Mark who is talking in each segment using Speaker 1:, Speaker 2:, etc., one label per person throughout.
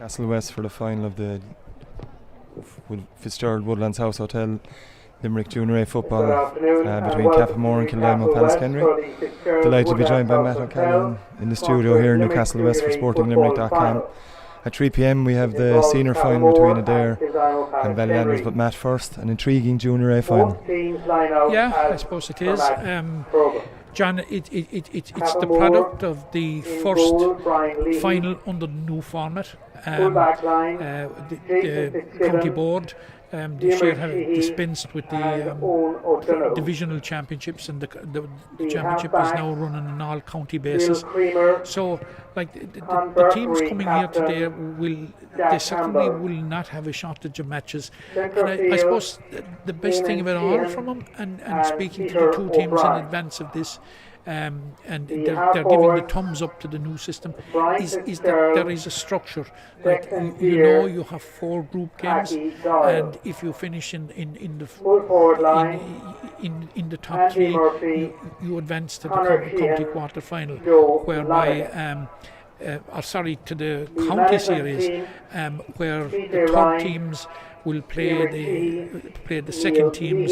Speaker 1: Castle West for the final of the Fitzgerald Woodlands House Hotel Limerick Junior A football between Cappamore and Kildimo Pallaskenry. Delighted to be joined by Matt O'Callaghan in the studio here in Newcastle West for SportingLimerick.com. At 3 p.m. we have the senior final between Adair and Ballyanders, but Matt first, an intriguing Junior A final.
Speaker 2: Yeah, I suppose it is. John, it's the product of the first final under the new format. The county board this year have dispensed with the divisional championships, and the championship is now running on an all-county basis. So, like the teams coming here today they certainly will not have a shortage of matches. And I suppose the best thing of it all from them, and speaking to the two teams in advance of this, and they're giving the thumbs up to the new system, is that there is a structure. Like you have 4 group games, and if you finish in the top 3, you advance to the county quarter final, whereby to the county series, where the top teams will play the second teams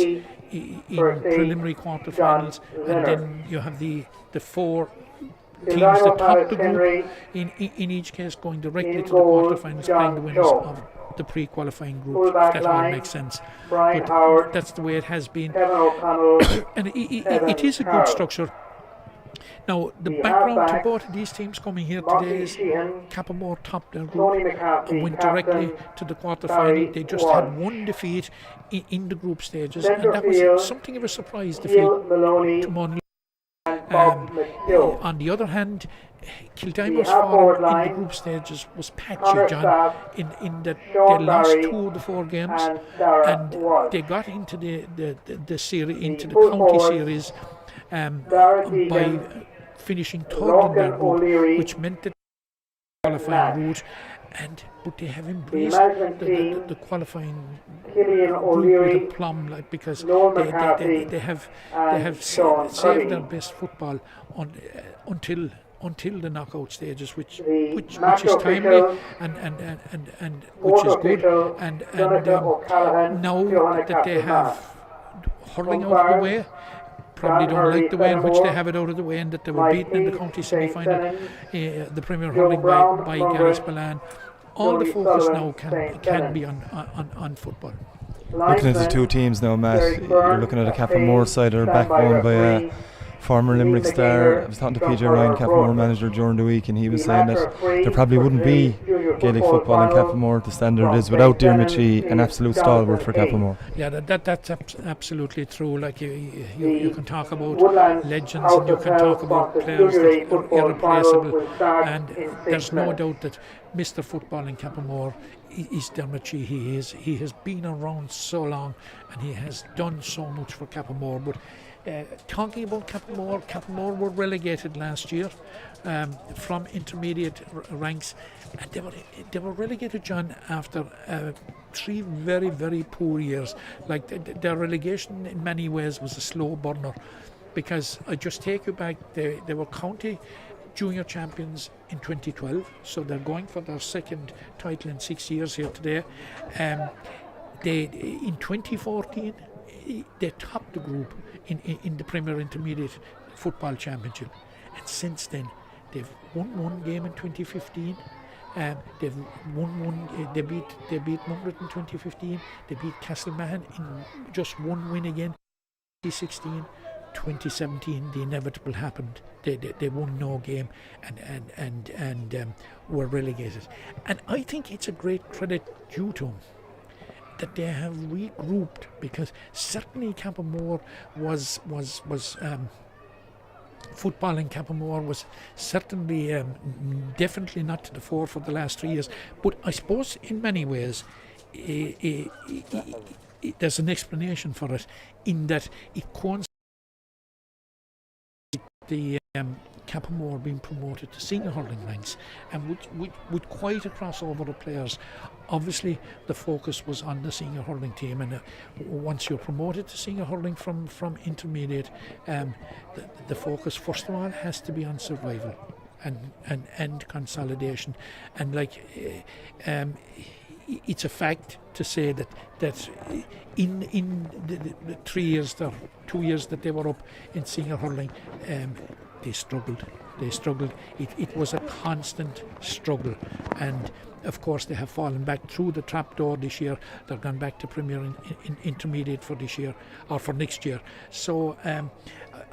Speaker 2: in preliminary quarterfinals, and then you have the 4 teams that top the group in each case going directly to the quarterfinals, playing the winners of the pre-qualifying group, if that all makes sense. But that's the way it has been, and it is a good structure. Now, the background to both of these teams coming here today is Cappamore topped their group and went directly to the quarter-final. They just had 1 defeat in the group stages, and that was something of a surprise defeat to Monaghan. On the other hand, Kildimo's form in the group stages was patchy, John, in that they lost 2 of the 4 games, and they got into the series, into the county series, by finishing 3rd in their group, which meant that qualifying route, but they have embraced the qualifying route with a plum, because they have saved their best football until the knockout stages, which is timely and which is good, and now that they have hurling out of the way. Probably don't like the way in which they have it out of the way, and that they were beaten in the county semi-final, the Premier Hurling by Gareth Ballan. All the focus now can be on football.
Speaker 1: Looking at the two teams now, Matt, you're looking at a Cappamore side that are backbone by a former Limerick star. I was talking to PJ Ryan, Cappamore manager, during the week, and he was saying that there probably wouldn't be Gaelic football in Cappamore the standard it is without Diarmuid Sheehy, an absolute stalwart for Cappamore.
Speaker 2: Yeah, that's absolutely true. Like you can talk about legends, and you can talk about players that are irreplaceable, and there's no doubt that Mr. Football in Cappamore is Diarmuid Sheehy. He has been around so long, and he has done so much for Cappamore. But talking about Cappamore were relegated last year from intermediate ranks, and they were relegated, John, after 3 very, very poor years. Like their relegation in many ways was a slow burner, because I just take you back, they were county junior champions in 2012, so they're going for their 2nd title in 6 years here today. In 2014 they topped the group in the Premier Intermediate Football Championship, and since then they've won 1 game in 2015. They've won 1. They beat Mungret in 2015. They beat Castlemahon in just 1 win again. 2016, 2017, the inevitable happened. They won no game and were relegated. And I think it's a great credit due to them that they have regrouped, because certainly Cappamore was football in Cappamore was certainly definitely not to the fore for the last 3 years. But I suppose in many ways there's an explanation for it, in that it coincides with the Cappamore being promoted to senior hurling ranks, and with quite a crossover of players. Obviously the focus was on the senior hurling team, and once you're promoted to senior hurling from intermediate, the focus first of all has to be on survival. and consolidation. And it's a fact to say that in the 3 years or 2 years that they were up in senior hurling, they struggled. It was a constant struggle, and of course they have fallen back through the trapdoor this year. They've gone back to Premier in Intermediate for this year or for next year. So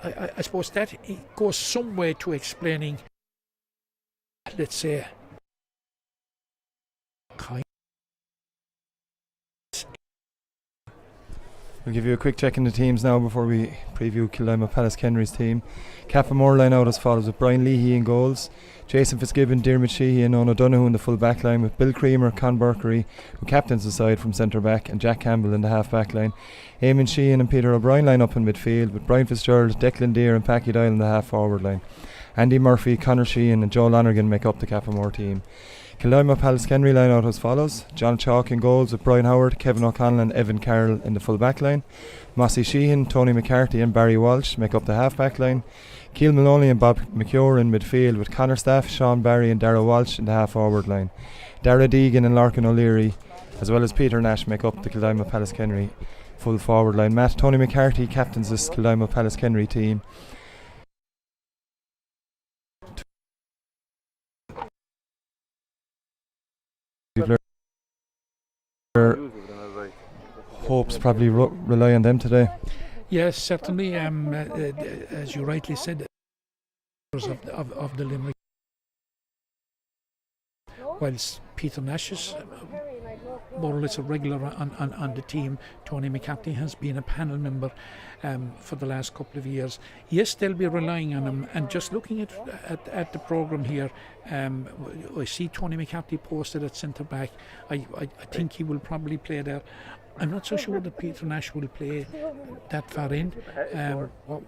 Speaker 2: I suppose that it goes some way to explaining, let's say,
Speaker 1: We'll give you a quick check in the teams now before we preview Kildimo Pallaskenry's team. Cappamore line out as follows, with Brian Leahy in goals, Jason Fitzgibbon, Diarmuid Sheehy and Owen O'Donoghue in the full back line, with Bill Creamer, Con Burkery, who captains the side from centre back, and Jack Campbell in the half back line. Eamon Sheehan and Peter O'Brien line up in midfield, with Brian Fitzgerald, Declan Deere and Packy Doyle in the half forward line. Andy Murphy, Conor Sheehan and Joe Lonergan make up the Cappamore team. Kildimo Pallaskenry line out as follows, John Chalk in goals, with Brian Howard, Kevin O'Connell and Evan Carroll in the full back line. Mossy Sheehan, Tony McCarthy and Barry Walsh make up the half back line. Keil Maloney and Bob McCure in midfield, with Connor Staff, Sean Barry and Darragh Walsh in the half forward line. Dara Deegan and Larkin O'Leary as well as Peter Nash make up the Kildimo Pallaskenry full forward line. Tony McCarthy captains this Kildimo Pallaskenry team. Hopes probably rely on them today.
Speaker 2: Yes, certainly. As you rightly said, of the Limerick, whilst Peter Nash is more or less a regular on the team, Tony McCarthy has been a panel member for the last couple of years. Yes, they'll be relying on him. And just looking at the programme here, I see Tony McCarthy posted at centre back. I think he will probably play there. I'm not so sure that Peter Nash will play that far in.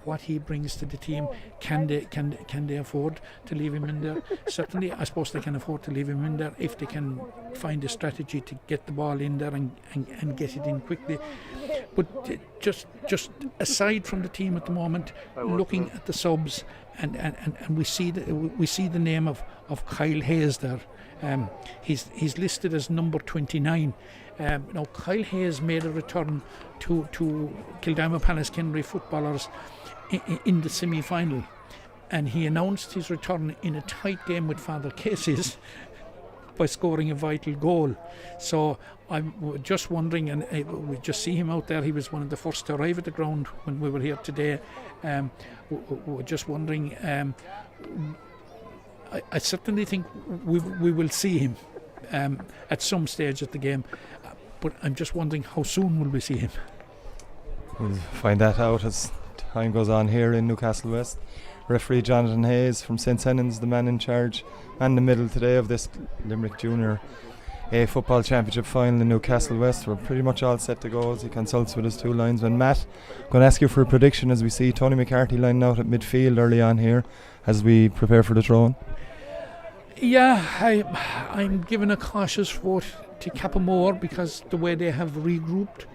Speaker 2: What he brings to the team, can they afford to leave him in there? Certainly, I suppose they can afford to leave him in there if they can find a strategy to get the ball in there and get it in quickly. But just aside from the team at the moment, looking at the subs, and we see the name of Kyle Hayes there. He's listed as number 29. Now Kyle Hayes made a return to Kildimo Pallaskenry footballers in the semi-final, and he announced his return in a tight game with Father Casey's by scoring a vital goal. So I'm just wondering, and we just see him out there. He was one of the first to arrive at the ground when we were here today. We're just wondering. I certainly think we will see him at some stage at the game, but I'm just wondering how soon will we see him.
Speaker 1: We'll find that out as time goes on here in Newcastle West. Referee Jonathan Hayes from St. Senan's, the man in charge and the middle today of this Limerick Junior A Football Championship final in Newcastle West. We're pretty much all set to go as he consults with his two linesmen. Matt, I'm going to ask you for a prediction as we see Tony McCarthy lining out at midfield early on here as we prepare for the throw-in.
Speaker 2: Yeah, I'm giving a cautious vote to Cappamore because the way they have regrouped,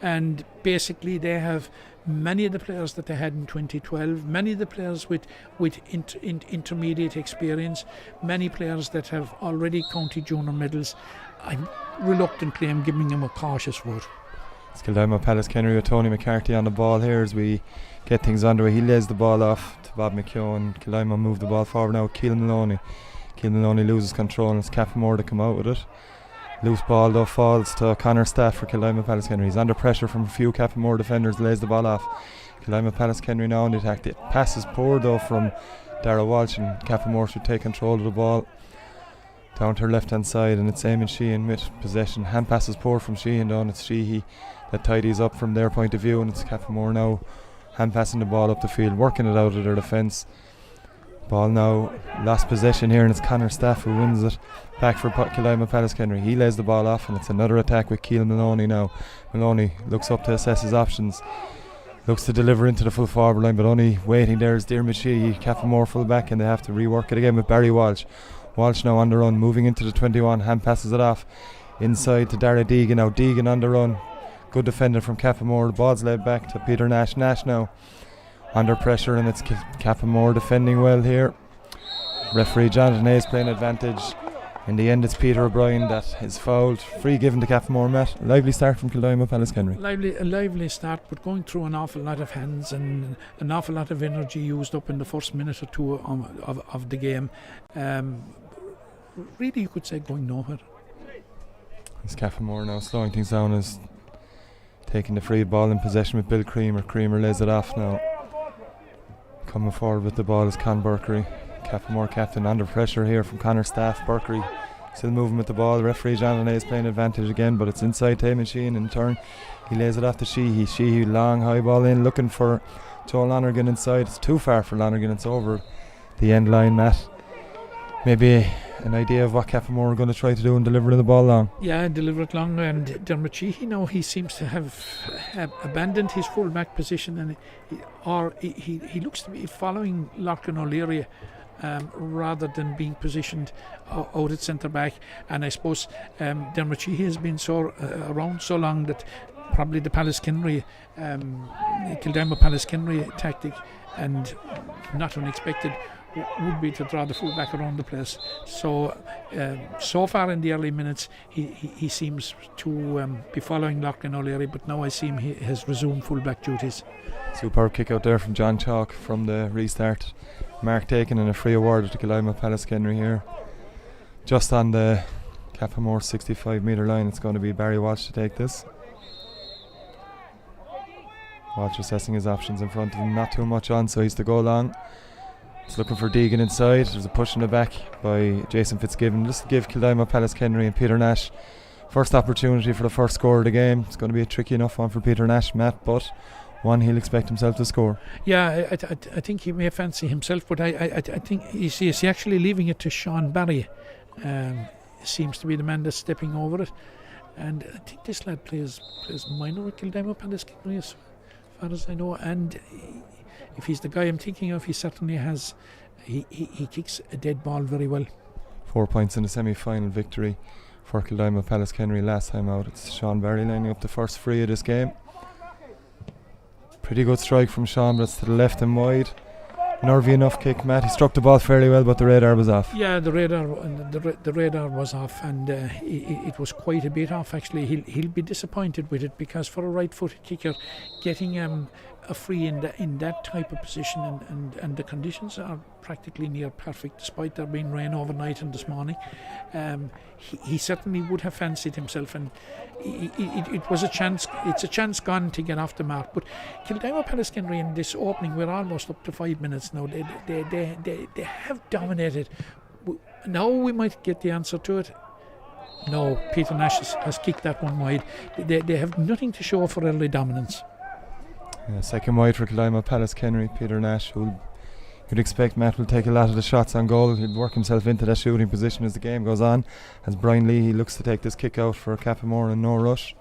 Speaker 2: and basically they have many of the players that they had in 2012, many of the players with intermediate experience, many players that have already county junior medals. I'm reluctantly giving them a cautious vote.
Speaker 1: It's Kildimo Pallaskenry with Tony McCarthy on the ball here as we get things underway. He lays the ball off to Bob McKeown. Kildimo move the ball forward now. Keil Maloney loses control and it's Cappamore to come out with it. Loose ball though falls to Connor Staff for Kildimo Pallaskenry. He's under pressure from a few Cappamore defenders, lays the ball off. Kildimo Pallaskenry now on the attack. The pass is poor though from Darragh Walsh, and Cappamore should take control of the ball down to her left hand side, and it's Eamon Sheehan with possession. Hand pass is poor from Sheehan though, and it's Sheehy that tidies up from their point of view, and it's Cappamore now hand passing the ball up the field, working it out of their defence. Ball now lost possession here, and it's Connor Staff who wins it back for Kildimo Pallaskenry. He lays the ball off, and it's another attack with Keil Maloney now. Maloney looks up to assess his options, looks to deliver into the full forward line, but only waiting there is Diarmuid Sheehy, Cappamore full back, and they have to rework it again with Barry Walsh. Walsh now on the run, moving into the 21, hand passes it off inside to Dara Deegan. Now Deegan on the run, good defender from Cappamore. The ball's led back to Peter Nash. Nash now under pressure, and it's Cappamore defending well here. Referee Jonathan Hayes playing advantage. In the end, it's Peter O'Brien that is fouled. Free given to Cappamore. Matt, lively start from Kildimo Pallaskenry.
Speaker 2: A lively start, but going through an awful lot of hands and an awful lot of energy used up in the first minute or two of the game. Really, you could say going nowhere.
Speaker 1: It's Cappamore now slowing things down, is taking the free ball in possession with Bill Creamer. Creamer lays it off now. Coming forward with the ball is Con Burkery. Cappamore captain under pressure here from Connor Staff. Burkery still moving with the ball. Referee John is playing advantage again, but it's inside Taman Sheehan. In turn, he lays it off to Sheehy. Sheehy long high ball in, looking for Joe Lonergan inside. It's too far for Lonergan. It's over the end line, Matt. Maybe an idea of what Cappamore are going to try to do and deliver the ball long.
Speaker 2: Yeah, deliver it long. And Dermot Sheehy now, he seems to have abandoned his full back position, and he looks to be following Larkin O'Leary rather than being positioned out at centre back. And I suppose Dermot Sheehy has been around so long that probably the Pallaskenry, Kildimo Pallaskenry tactic, and not unexpected, would be to draw the full back around the place. So far in the early minutes, he seems to be following Larkin O'Leary, but now I see him, he has resumed full back duties.
Speaker 1: Superb kick out there from John Chalk from the restart. Mark taken and a free award to Kildimo Pallaskenry here. Just on the Cappamore 65 metre line, it's going to be Barry Walsh to take this. Walsh assessing his options in front of him, not too much on, so he's to go long. He's looking for Deegan inside. There's a push in the back by Jason Fitzgibbon. Just to give Kildimo Pallaskenry and Peter Nash first opportunity for the first score of the game. It's going to be a tricky enough one for Peter Nash, Matt, but one he'll expect himself to score. Yeah,
Speaker 2: I think he may fancy himself, but I think is he actually leaving it to Sean Barry. Seems to be the man that's stepping over it, and I think this lad plays minor at Kildimo Pallaskenry as far as I know, and if he's the guy I'm thinking of, he certainly has. He kicks a dead ball very well.
Speaker 1: 4 points in the semi-final victory for Kildimo Pallaskenry last time out. It's Sean Barry lining up the first free of this game. Pretty good strike from Sean, but it's to the left and wide. Nervy enough kick, Matt. He struck the ball fairly well, but the radar was off.
Speaker 2: Yeah, the radar was off, and it was quite a bit off actually. He'll be disappointed with it, because for a right-footed kicker, getting a free in that type of position, and the conditions are practically near perfect, despite there being rain overnight and this morning. He certainly would have fancied himself, and it was a chance. It's a chance gone to get off the mark. But Kildimo Pallaskenry in this opening, we're almost up to 5 minutes now. They have dominated. Now we might get the answer to it. No, Peter Nash has kicked that one wide. They have nothing to show for early dominance.
Speaker 1: Second wide for Kildimo Pallaskenry. Peter Nash, who you'd expect Matt will take a lot of the shots on goal. He'll work himself into that shooting position as the game goes on. As Brian Leahy looks to take this kick out for Cappamore and no rush.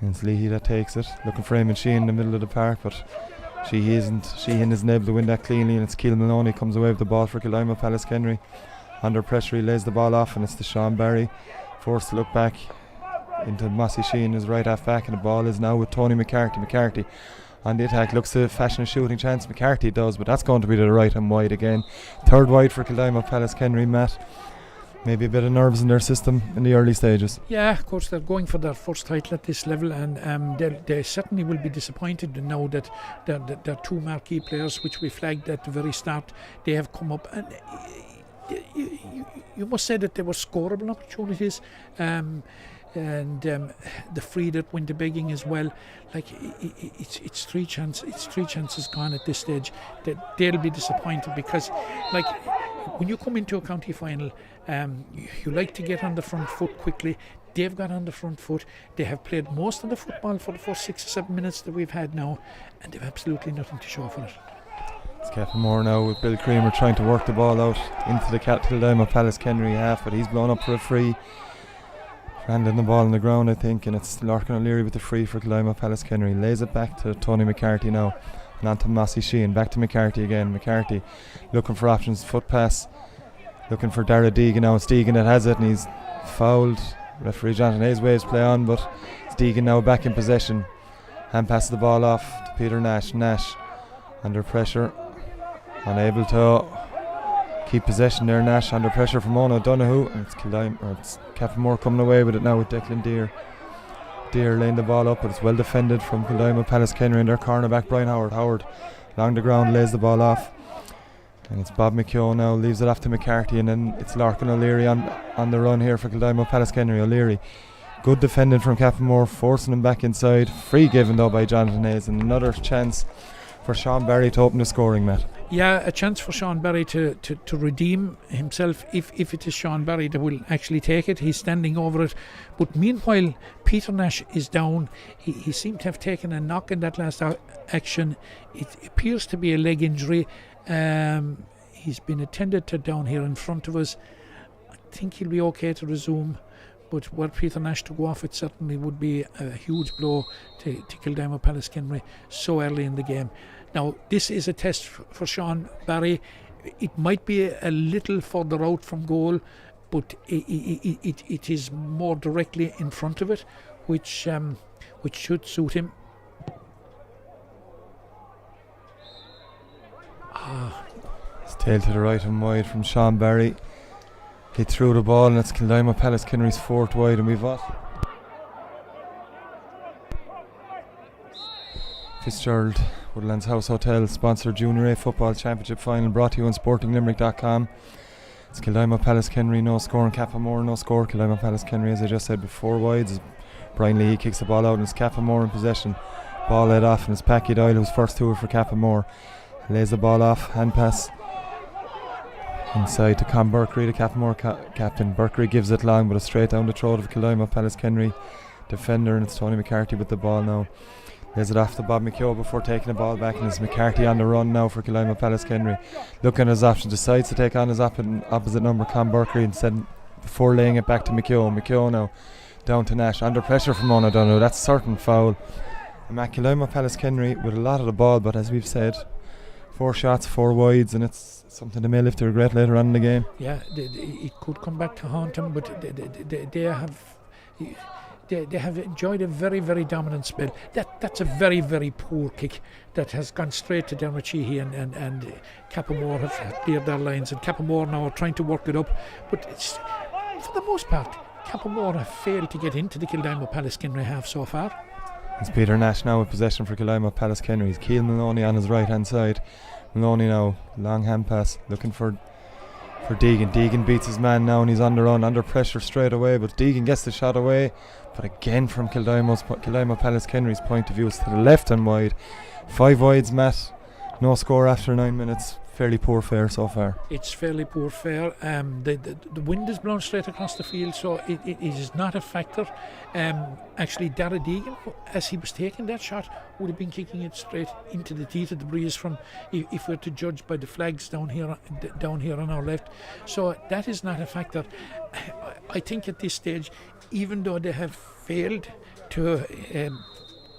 Speaker 1: And it's Leahy that takes it, looking for Eamon Sheehan in the middle of the park, but Sheehan isn't able to win that cleanly, and it's Keil Maloney comes away with the ball for Kildimo Pallaskenry. Under pressure, he lays the ball off, and it's to Sean Barry, forced to look back into Mossy Sheehan, his right half back, and the ball is now with Tony McCarthy. McCarthy on the attack looks to fashion a shooting chance. McCarthy does, but that's going to be to the right and wide again. Third wide for Kildimo Pallaskenry, Matt. Maybe a bit of nerves in their system in the early stages.
Speaker 2: Yeah, of course, they're going for their first title at this level, and they certainly will be disappointed to know that their two marquee players, which we flagged at the very start, they have come up, and you must say that they were scoreable opportunities. And the free that went to begging as well. Like it's three chances gone at this stage. They'll be disappointed, because like when you come into a county final, you like to get on the front foot quickly. They've got on the front foot. They have played most of the football for the first 6 or 7 minutes that we've had now, and they've absolutely nothing to show for it.
Speaker 1: It's Cappamore now with Bill Creamer trying to work the ball out into the Kildimo Pallaskenry half, but he's blown up for a free. Landing the ball on the ground, I think, and it's Larkin O'Leary with the free for Kildimo Pallaskenry. Lays it back to Tony McCarthy now, and on to Mossy Sheehan. Back to McCarthy again. McCarthy looking for options, foot pass, looking for Dara Deegan now. It's Deegan that has it, and he's fouled. Referee Jonathan Hayes waves play on, but it's Deegan now back in possession. Hand passes the ball off to Peter Nash. Nash under pressure, unable to keep possession there. Nash under pressure from Eoin O'Donoghue, and it's Cappamore coming away with it now with Declan Deere. Deere laying the ball up, but it's well defended from Kildimo. Pallaskenry and their cornerback Brian Howard. Howard along the ground lays the ball off, and it's Bob McKeown now, leaves it off to McCarthy, and then it's Larkin O'Leary on the run here for Kildimo. Pallaskenry. O'Leary, good defending from Cappamore, forcing him back inside. Free given though by Jonathan Hayes, and another chance for Sean Barry to open the scoring, Matt.
Speaker 2: Yeah, a chance for Sean Barry to redeem himself if it is Sean Barry that will actually take it. He's standing over it. But meanwhile, Peter Nash is down. He seemed to have taken a knock in that last action. It appears to be a leg injury. He's been attended to down here in front of us. I think he'll be okay to resume. But were Peter Nash to go off, it certainly would be a huge blow to Kildimo Pallaskenry so early in the game. Now, this is a test for Sean Barry. It might be a little further out from goal, but it is more directly in front of it, which should suit him.
Speaker 1: It's tail to the right and wide from Sean Barry. He threw the ball, and it's Kildimo Pallaskenry's fourth wide, and we've what? Fitzgerald Woodlands House Hotel sponsored Junior A Football Championship final, brought to you on SportingLimerick.com. It's Kildimo Pallaskenry, no score, and Cappamore, no score. Kildimo Pallaskenry, as I just said, with 4 wides. Brian Lee kicks the ball out, and it's Cappamore in possession. Ball led off, and it's Packy Doyle who's first to it for Cappamore. Lays the ball off, hand pass inside to Con Burkery, the Cappamore captain. Burkery gives it long, but it's straight down the throat of Kildimo Pallaskenry defender, and it's Tony McCarthy with the ball now. Lays it off to Bob McKeown before taking the ball back, and it's McCarthy on the run now for Kildimo Pallaskenry. Looking at his options, decides to take on his opposite number, Con Burkery, instead before laying it back to McKeown. McKeown now down to Nash, under pressure from Eoin O'Donoghue. That's certain foul. And Kildimo Pallaskenry with a lot of the ball, but as we've said, 4 shots, 4 wides, and it's something they may live to regret later on in the game.
Speaker 2: Yeah, it could come back to haunt them, but they have enjoyed a very, very dominant spell. That's a very, very poor kick that has gone straight to Dermot Sheehy, and Cappamore have cleared their lines, and Cappamore now are trying to work it up, but it's, for the most part, Cappamore have failed to get into the Kildimo Pallaskenry half so far.
Speaker 1: It's Peter Nash now with possession for Kildimo Pallaskenry. He's Keelan Maloney on his right hand side. Maloney now, long hand pass, looking for Deegan. Deegan beats his man now, and he's on the run, under pressure straight away, but Deegan gets the shot away. But again, from Kildimo Pallaskenry's point of view, it's to the left and wide. 5 wides, Matt. No score after 9 minutes. Fairly poor fare so far.
Speaker 2: It's fairly poor fare. The wind is blown straight across the field, so it is not a factor. Actually, Dara Deegan, as he was taking that shot, would have been kicking it straight into the teeth of the breeze from, if we're to judge by the flags down here on our left. So that is not a factor. I think at this stage, even though they have failed to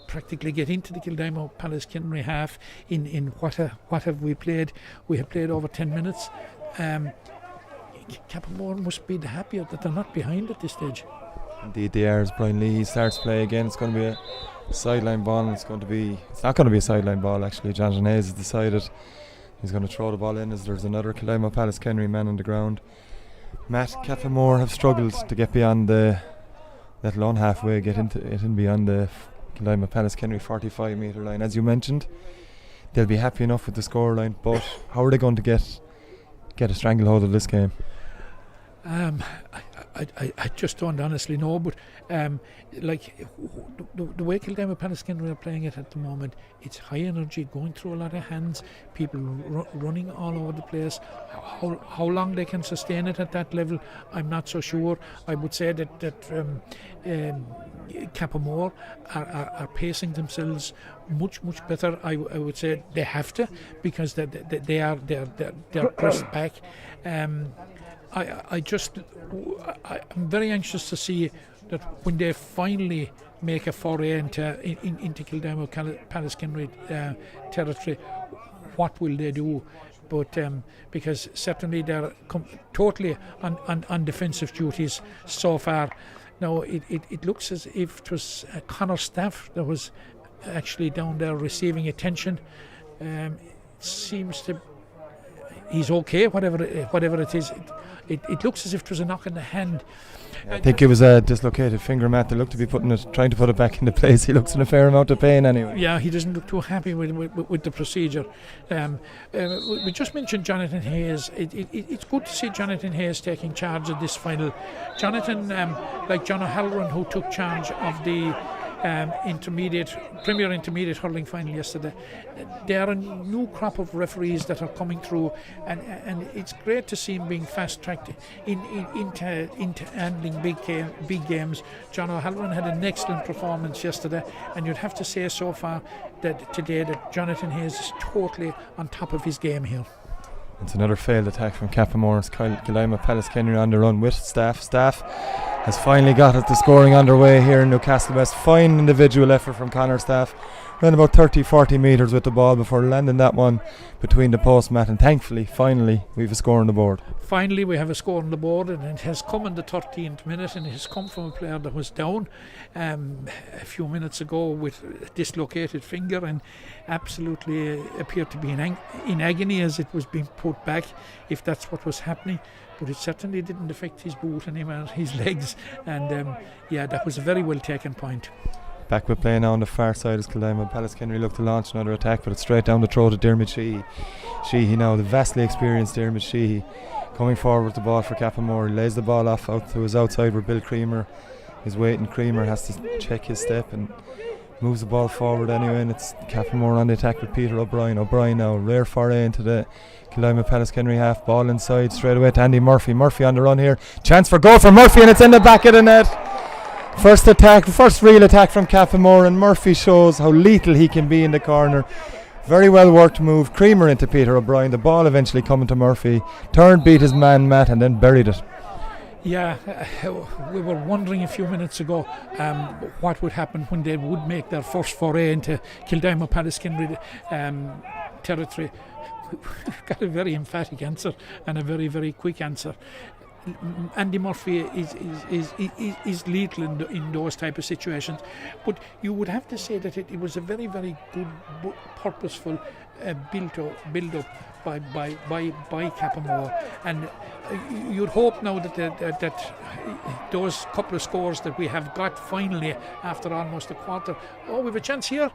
Speaker 2: practically get into the Kildimo Pallaskenry half in what have we played? We have played over 10 minutes. Cappamore must be the happier that they're not behind at this stage.
Speaker 1: Indeed they are, as Brian Lee starts play again. It's going to be a sideline ball, and it's not going to be a sideline ball actually. Jonathan Hayes has decided he's going to throw the ball in, as there's another Kildimo Pallaskenry man on the ground. Matt, Cappamore have struggled to get beyond let alone halfway, get into it and beyond the Kildimo Pallaskenry 45 metre line. As you mentioned, they'll be happy enough with the score line, but how are they going to get a stranglehold of this game?
Speaker 2: I just don't honestly know, but like the way Kildimo Pallaskenry are playing it at the moment, it's high energy, going through a lot of hands, people running all over the place. How long they can sustain it at that level, I'm not so sure. I would say that Cappamore are pacing themselves much better. I would say they have to, because they're pressed back. I'm very anxious to see that when they finally make a foray into Kildimo Pallaskenry territory, what will they do? But because certainly they're totally on defensive duties so far. Now it looks as if it was Connor Staff that was actually down there receiving attention. Seems to he's okay, whatever it is. It looks as if it was a knock in the hand.
Speaker 1: I think it was a dislocated finger, Matt. They look to be trying to put it back into place. He looks in a fair amount of pain anyway.
Speaker 2: Yeah, he doesn't look too happy with the procedure. We just mentioned Jonathan Hayes. It's good to see Jonathan Hayes taking charge of this final. Jonathan, like John O'Halloran, who took charge of the Premier Intermediate hurling final yesterday. There are a new crop of referees that are coming through, and it's great to see him being fast tracked into handling big games. John O'Halloran had an excellent performance yesterday, and you'd have to say so far that today that Jonathan Hayes is totally on top of his game here.
Speaker 1: It's another failed attack from Cappamore. Kildimo Pallaskenry on the run with Staff. Staff has finally got the scoring underway here in Newcastle West. Fine individual effort from Conor Staff. Ran about 30-40 metres with the ball before landing that one between the post, Matt, and thankfully, finally, we have a score on the board.
Speaker 2: Finally, we have a score on the board, and it has come in the 13th minute, and it has come from a player that was down a few minutes ago with a dislocated finger and absolutely appeared to be in agony as it was being put back, if that's what was happening. But it certainly didn't affect his boot anywhere, his legs, and that was a very well taken point.
Speaker 1: Back with play now on the far side as Kildimo Pallaskenry look to launch another attack, but it's straight down the throat of Dermot Sheehy. Sheehy now, the vastly experienced Dermot Sheehy, coming forward with the ball for Cappamore. He lays the ball off out to his outside where Bill Creamer is waiting. Creamer has to check his step and moves the ball forward anyway, and it's Cappamore on the attack with Peter O'Brien. O'Brien now, rare foray into the Kildimo Pallaskenry half, ball inside straight away to Andy Murphy. Murphy on the run here, chance for goal for Murphy, and it's in the back of the net. First real attack from Cappamore, and Murphy shows how lethal he can be in the corner. Very well worked move. Creamer into Peter O'Brien. The ball eventually coming to Murphy. Turned, beat his man Matt, and then buried it.
Speaker 2: Yeah, we were wondering a few minutes ago what would happen when they would make their first foray into Kildimo Pallaskenry territory. We've got a very emphatic answer and a very, very quick answer. Andy Murphy is lethal in those type of situations, but you would have to say that it was a very, very good, purposeful build up by Cappamore, and you'd hope now that those couple of scores that we have got finally after almost a quarter. Oh, we have a chance here.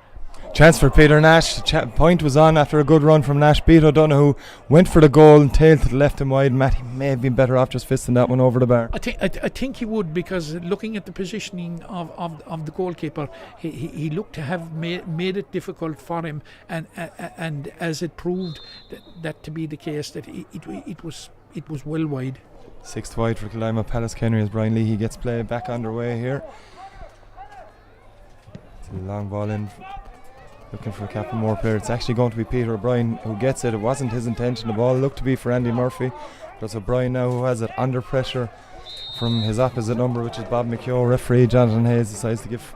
Speaker 1: Chance for Peter Nash. Point was on after a good run from Nash. Beat O'Donoghue, went for the goal and tailed to the left and wide. Matt, he may have been better off just fisting that one over the bar.
Speaker 2: I think he would, because looking at the positioning of the goalkeeper, he looked to have made it difficult for him, and as it proved that to be the case, that it was well wide.
Speaker 1: Sixth wide for Kildimo Pallaskenry as Brian Leahy gets play back underway here. It's a long ball in. Looking for a Cappamore player. It's actually going to be Peter O'Brien who gets it. It wasn't his intention. The ball looked to be for Andy Murphy. But it's O'Brien now who has it under pressure from his opposite number, which is Bob McHugh. Referee Jonathan Hayes decides to give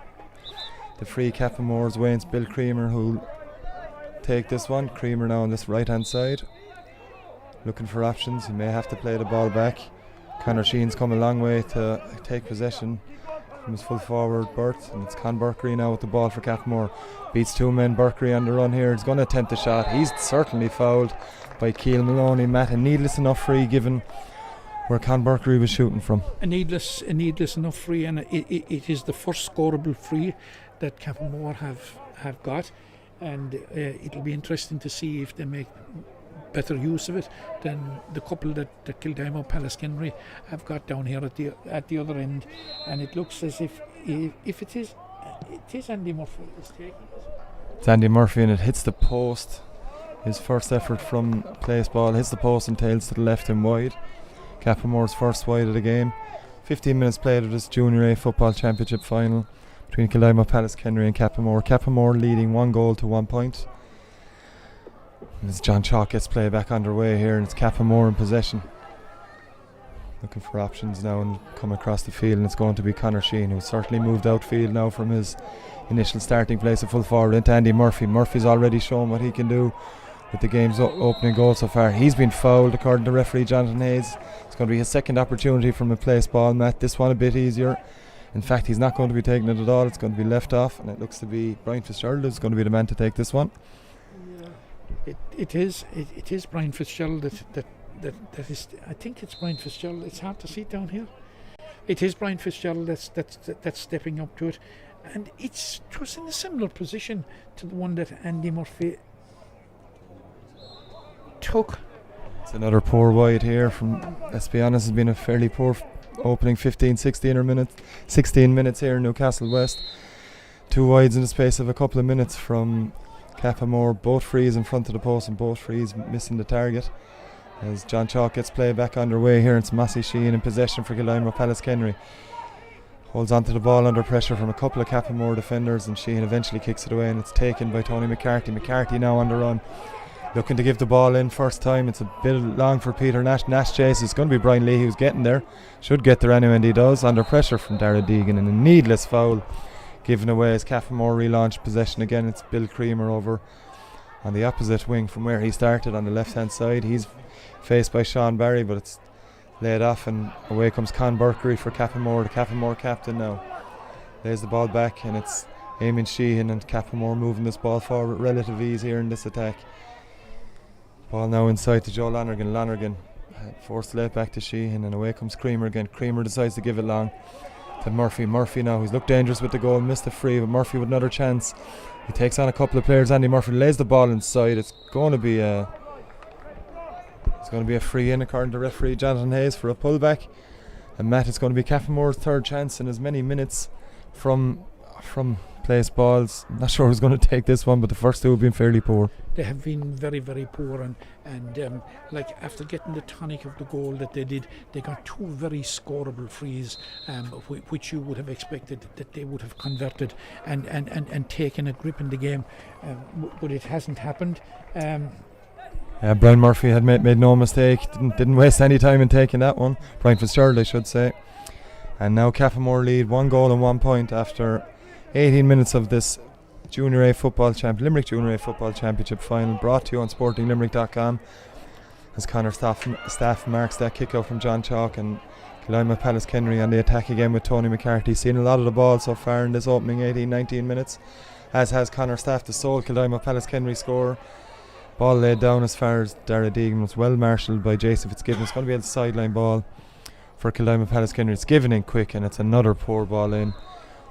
Speaker 1: the free Cappamore's way. It's Bill Creamer who'll take this one. Creamer now on this right hand side, looking for options. He may have to play the ball back. Conor Sheehan's come a long way to take possession from his full forward berth, and it's Con Burkery now with the ball for Cappamore. Beats two men. Burkery on the run here. He's going to attempt a shot. He's certainly fouled by Keil Maloney. Matt, a needless enough free given where Con Burkery was shooting from.
Speaker 2: A needless enough free, and it is the first scoreable free that Cappamore have got, and it'll be interesting to see if they make better use of it than the couple that Kildimo Pallaskenry have got down here at the other end. And it looks as if it is Andy Murphy is taking it.
Speaker 1: It's Andy Murphy, and it hits the post. His first effort from place ball hits the post and tails to the left and wide. Cappamore's first wide of the game. 15 minutes played of this Junior A Football Championship final between Kildimo Pallaskenry and Cappamore. Cappamore leading 1 goal to 1 point. And as John Chalk gets play back underway here, and it's Cappamore in possession. Looking for options now and come across the field, and it's going to be Conor Sheehan, who's certainly moved outfield now from his initial starting place at full forward into Andy Murphy. Murphy's already shown what he can do with the game's opening goal so far. He's been fouled according to referee Jonathan Hayes. It's going to be his second opportunity from a place ball, Matt. This one a bit easier. And In fact, he's not going to be taking it at all. It's going to be left off, and it looks to be Brian Fitzgerald is going to be the man to take this one.
Speaker 2: Yeah. It is Brian Fitzgerald that is. I think it's Brian Fitzgerald. It's hard to see it down here. It is Brian Fitzgerald that's stepping up to it, and it was in a similar position to the one that Andy Murphy took.
Speaker 1: It's another poor wide here from, let's be honest, it's been a fairly poor opening 16 minutes here in Newcastle West. 2 wides in the space of a couple of minutes from Cappamore, both frees in front of the post and both frees missing the target. As John Chalk gets play back underway here, it's Massey Sheehan in possession for Kildimo. Pallaskenry holds onto the ball under pressure from a couple of Cappamore defenders, and Sheehan eventually kicks it away, and it's taken by Tony McCarthy. McCarthy now on the run, looking to give the ball in first time. It's a bit long for Peter Nash. Nash chases. It's going to be Brian Lee who's getting there. Should get there anyway, and he does. Under pressure from Dara Deegan, and a needless foul given away as Cappamore relaunch possession again. It's Bill Creamer over on the opposite wing from where he started on the left hand side. He's faced by Sean Barry, but it's laid off, and away comes Con Burkery for Cappamore, the Cappamore captain now. Lays the ball back, and it's Eamon Sheehan and Cappamore moving this ball forward with relative ease here in this attack. Ball now inside to Joe Lonergan. Lonergan forced late back to Sheehan, and away comes Creamer again. Creamer decides to give it long to Murphy. Murphy now, he's looked dangerous with the goal, missed the free, but Murphy with another chance. He takes on a couple of players. Andy Murphy lays the ball inside. It's going to be a free in according to referee Jonathan Hayes for a pullback. And Matt, it's going to be Cappamore's third chance in as many minutes from place balls. Not sure who's going to take this one, but the first two have been fairly poor.
Speaker 2: They have been very, very poor, and like after getting the tonic of the goal that they did, they got 2 very scoreable frees, which you would have expected that they would have converted and taken a grip in the game, but it hasn't happened.
Speaker 1: Brian Murphy had made no mistake, didn't waste any time in taking that one. Brian Fitzgerald, I should say. And now Cappamore lead 1 goal and 1 point after 18 minutes of this Limerick Junior A Football Championship final, brought to you on SportingLimerick.com as Connor staff marks that kick out from John Chalk, and Kildimo Pallaskenry on the attack again with Tony McCarthy. Seen a lot of the ball so far in this opening 18-19 minutes, as has Connor Staff, the sole Kildimo Pallaskenry scorer. Ball laid down as far as Dara Deegan, was well marshalled by Jason Fitzgibbon. It's going to be a sideline ball for Kildimo Pallaskenry. It's given in quick, and it's another poor ball in.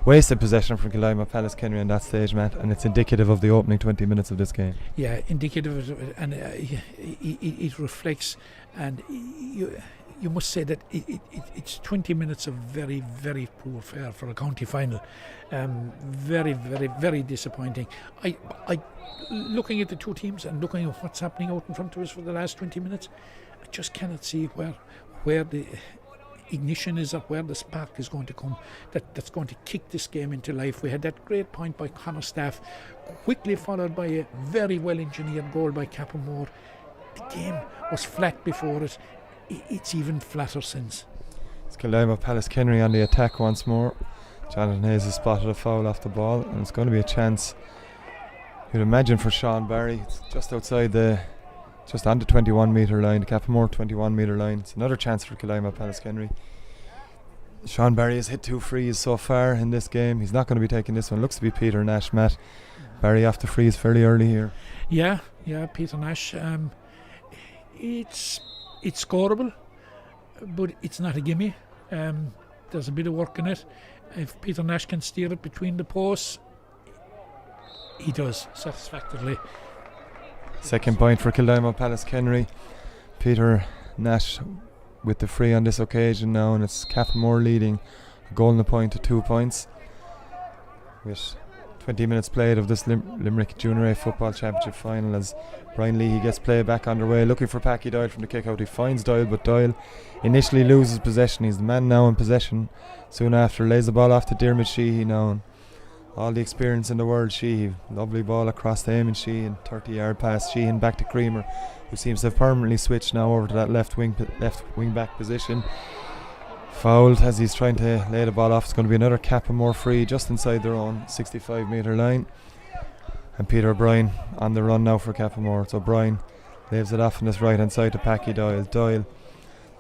Speaker 1: Wasted possession from Kildimo Pallaskenry on that stage, Matt, and it's indicative of the opening 20 minutes of this game.
Speaker 2: Yeah, indicative of it, and it reflects, and you must say that it's 20 minutes of very, very poor fare for a county final. Very, very, very disappointing. I looking at the two teams and looking at what's happening out in front of us for the last 20 minutes, I just cannot see where the ignition is, or where the spark is going to come that's going to kick this game into life. We had that great point by Connor Staff, quickly followed by a very well engineered goal by Cappamore. The game was flat before it. It's even flatter since.
Speaker 1: It's Kildimo Pallaskenry on the attack once more. Jonathan Hayes has spotted a foul off the ball, and it's going to be a chance, you'd imagine, for Sean Barry. It's just outside just on the 21 metre line, the Cappamore 21 metre line. It's another chance for Kildimo Pallaskenry. Sean Barry has hit 2 frees so far in this game. He's not going to be taking this one. Looks to be Peter Nash, Matt. Barry off the frees fairly early here.
Speaker 2: Yeah, Peter Nash. It's scoreable, but it's not a gimme. There's a bit of work in it. If Peter Nash can steer it between the posts, he does satisfactorily.
Speaker 1: Second point for Kildimo Pallaskenry. Peter Nash with the free on this occasion now, and it's Cappamore leading a goal and a point to 2 points. With 20 minutes played of this Limerick Junior A Football Championship final, as Brian Leahy gets play back underway, looking for Packy Doyle from the kick out. He finds Doyle, but Doyle initially loses possession. He's the man now in possession. Soon after, lays the ball off to Diarmuid Sheehy now, and all the experience in the world. Sheehy, lovely ball across to Eamon Sheehan, 30-yard pass. Sheehan back to Creamer, who seems to have permanently switched now over to that left wing back position. Fouled as he's trying to lay the ball off. It's going to be another Cappamore free just inside their own 65 metre line. And Peter O'Brien on the run now for Cappamore. So O'Brien leaves it off on his right hand side to Packy Doyle. Doyle,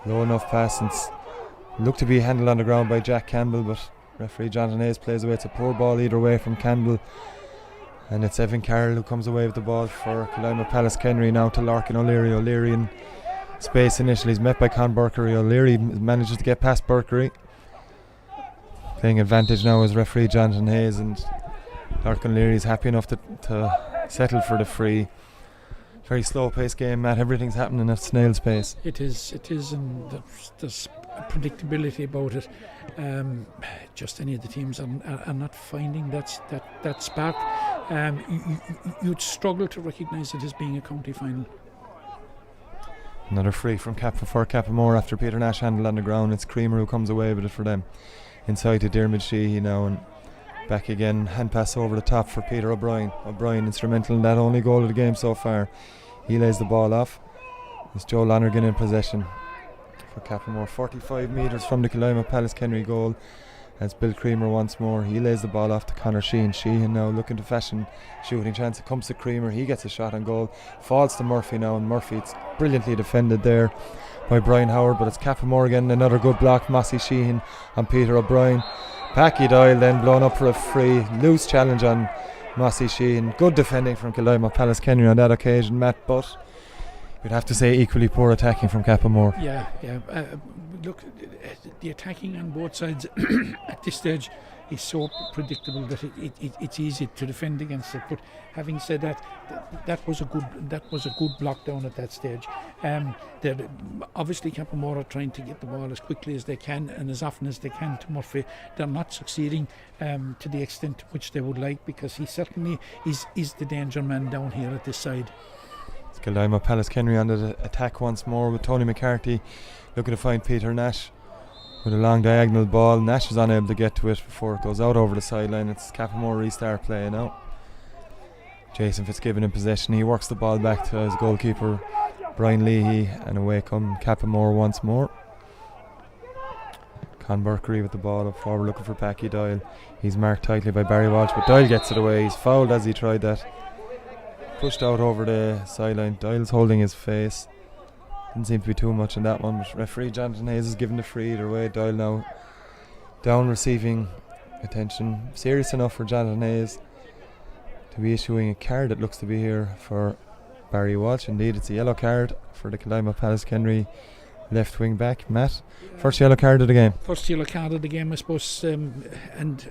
Speaker 1: low enough pass, and looked to be handled on the ground by Jack Campbell, but Referee Jonathan Hayes plays away. It's a poor ball either way from Campbell. And it's Evan Carroll who comes away with the ball for Kildimo Pallaskenry now to Larkin O'Leary. O'Leary in space initially. He's met by Con Burkery. O'Leary manages to get past Burkery. Playing advantage now is referee Jonathan Hayes, and Larkin O'Leary is happy enough to settle for the free. Very slow paced game, Matt. Everything's happening at snail's pace.
Speaker 2: It is, and there's predictability about it. Just any of the teams are not finding that spark. You'd struggle to recognise it as being a county final.
Speaker 1: Another free from for Cappamore after Peter Nash handled on the ground. It's Creamer who comes away with it for them. Inside to Diarmid Sheehy now, and back again. Hand pass over the top for Peter O'Brien. O'Brien instrumental in that only goal of the game so far. He lays the ball off. It's Joe Lonergan in possession for Cappamore. 45 metres from the Kildimo Pallaskenry goal. As Bill Creamer once more. He lays the ball off to Conor Sheehan. Sheehan now looking to fashion shooting chance. It comes to Creamer. He gets a shot on goal. Falls to Murphy now, and Murphy, it's brilliantly defended there by Brian Howard, but it's Cappamore again. Another good block. Mossy Sheehan on Peter O'Brien. Packy Doyle then blown up for a free. Loose challenge on Mossy Sheehan. Good defending from Kildimo Pallaskenry on that occasion, Matt, but you'd have to say equally poor attacking from Cappamore.
Speaker 2: Yeah. Look, the attacking on both sides at this stage is so predictable that it's easy to defend against it. But having said that, that was a good block down at that stage. Obviously Cappamore are trying to get the ball as quickly as they can and as often as they can to Murphy. They're not succeeding to the extent which they would like, because he certainly is the danger man down here at this side.
Speaker 1: It's Kildimo Pallaskenry on the attack once more with Tony McCarthy looking to find Peter Nash with a long diagonal ball. Nash is unable to get to it before it goes out over the sideline. It's Cappamore restart play now. Jason Fitzgibbon in possession. He works the ball back to his goalkeeper Brian Leahy, and away come Cappamore once more. Con Burkery with the ball up forward looking for Packy Doyle. He's marked tightly by Barry Walsh, but Doyle gets it away. He's fouled as he tried that. Pushed out over the sideline. Doyle's holding his face. Didn't seem to be too much in that one, but referee Jonathan Hayes is given the free either way. Doyle now down receiving attention. Serious enough for Jonathan Hayes to be issuing a card, it looks to be here, for Barry Walsh. Indeed, it's a yellow card for the Kildimo Pallaskenry left wing back. Matt, first yellow card of the game.
Speaker 2: First yellow card of the game, I suppose, and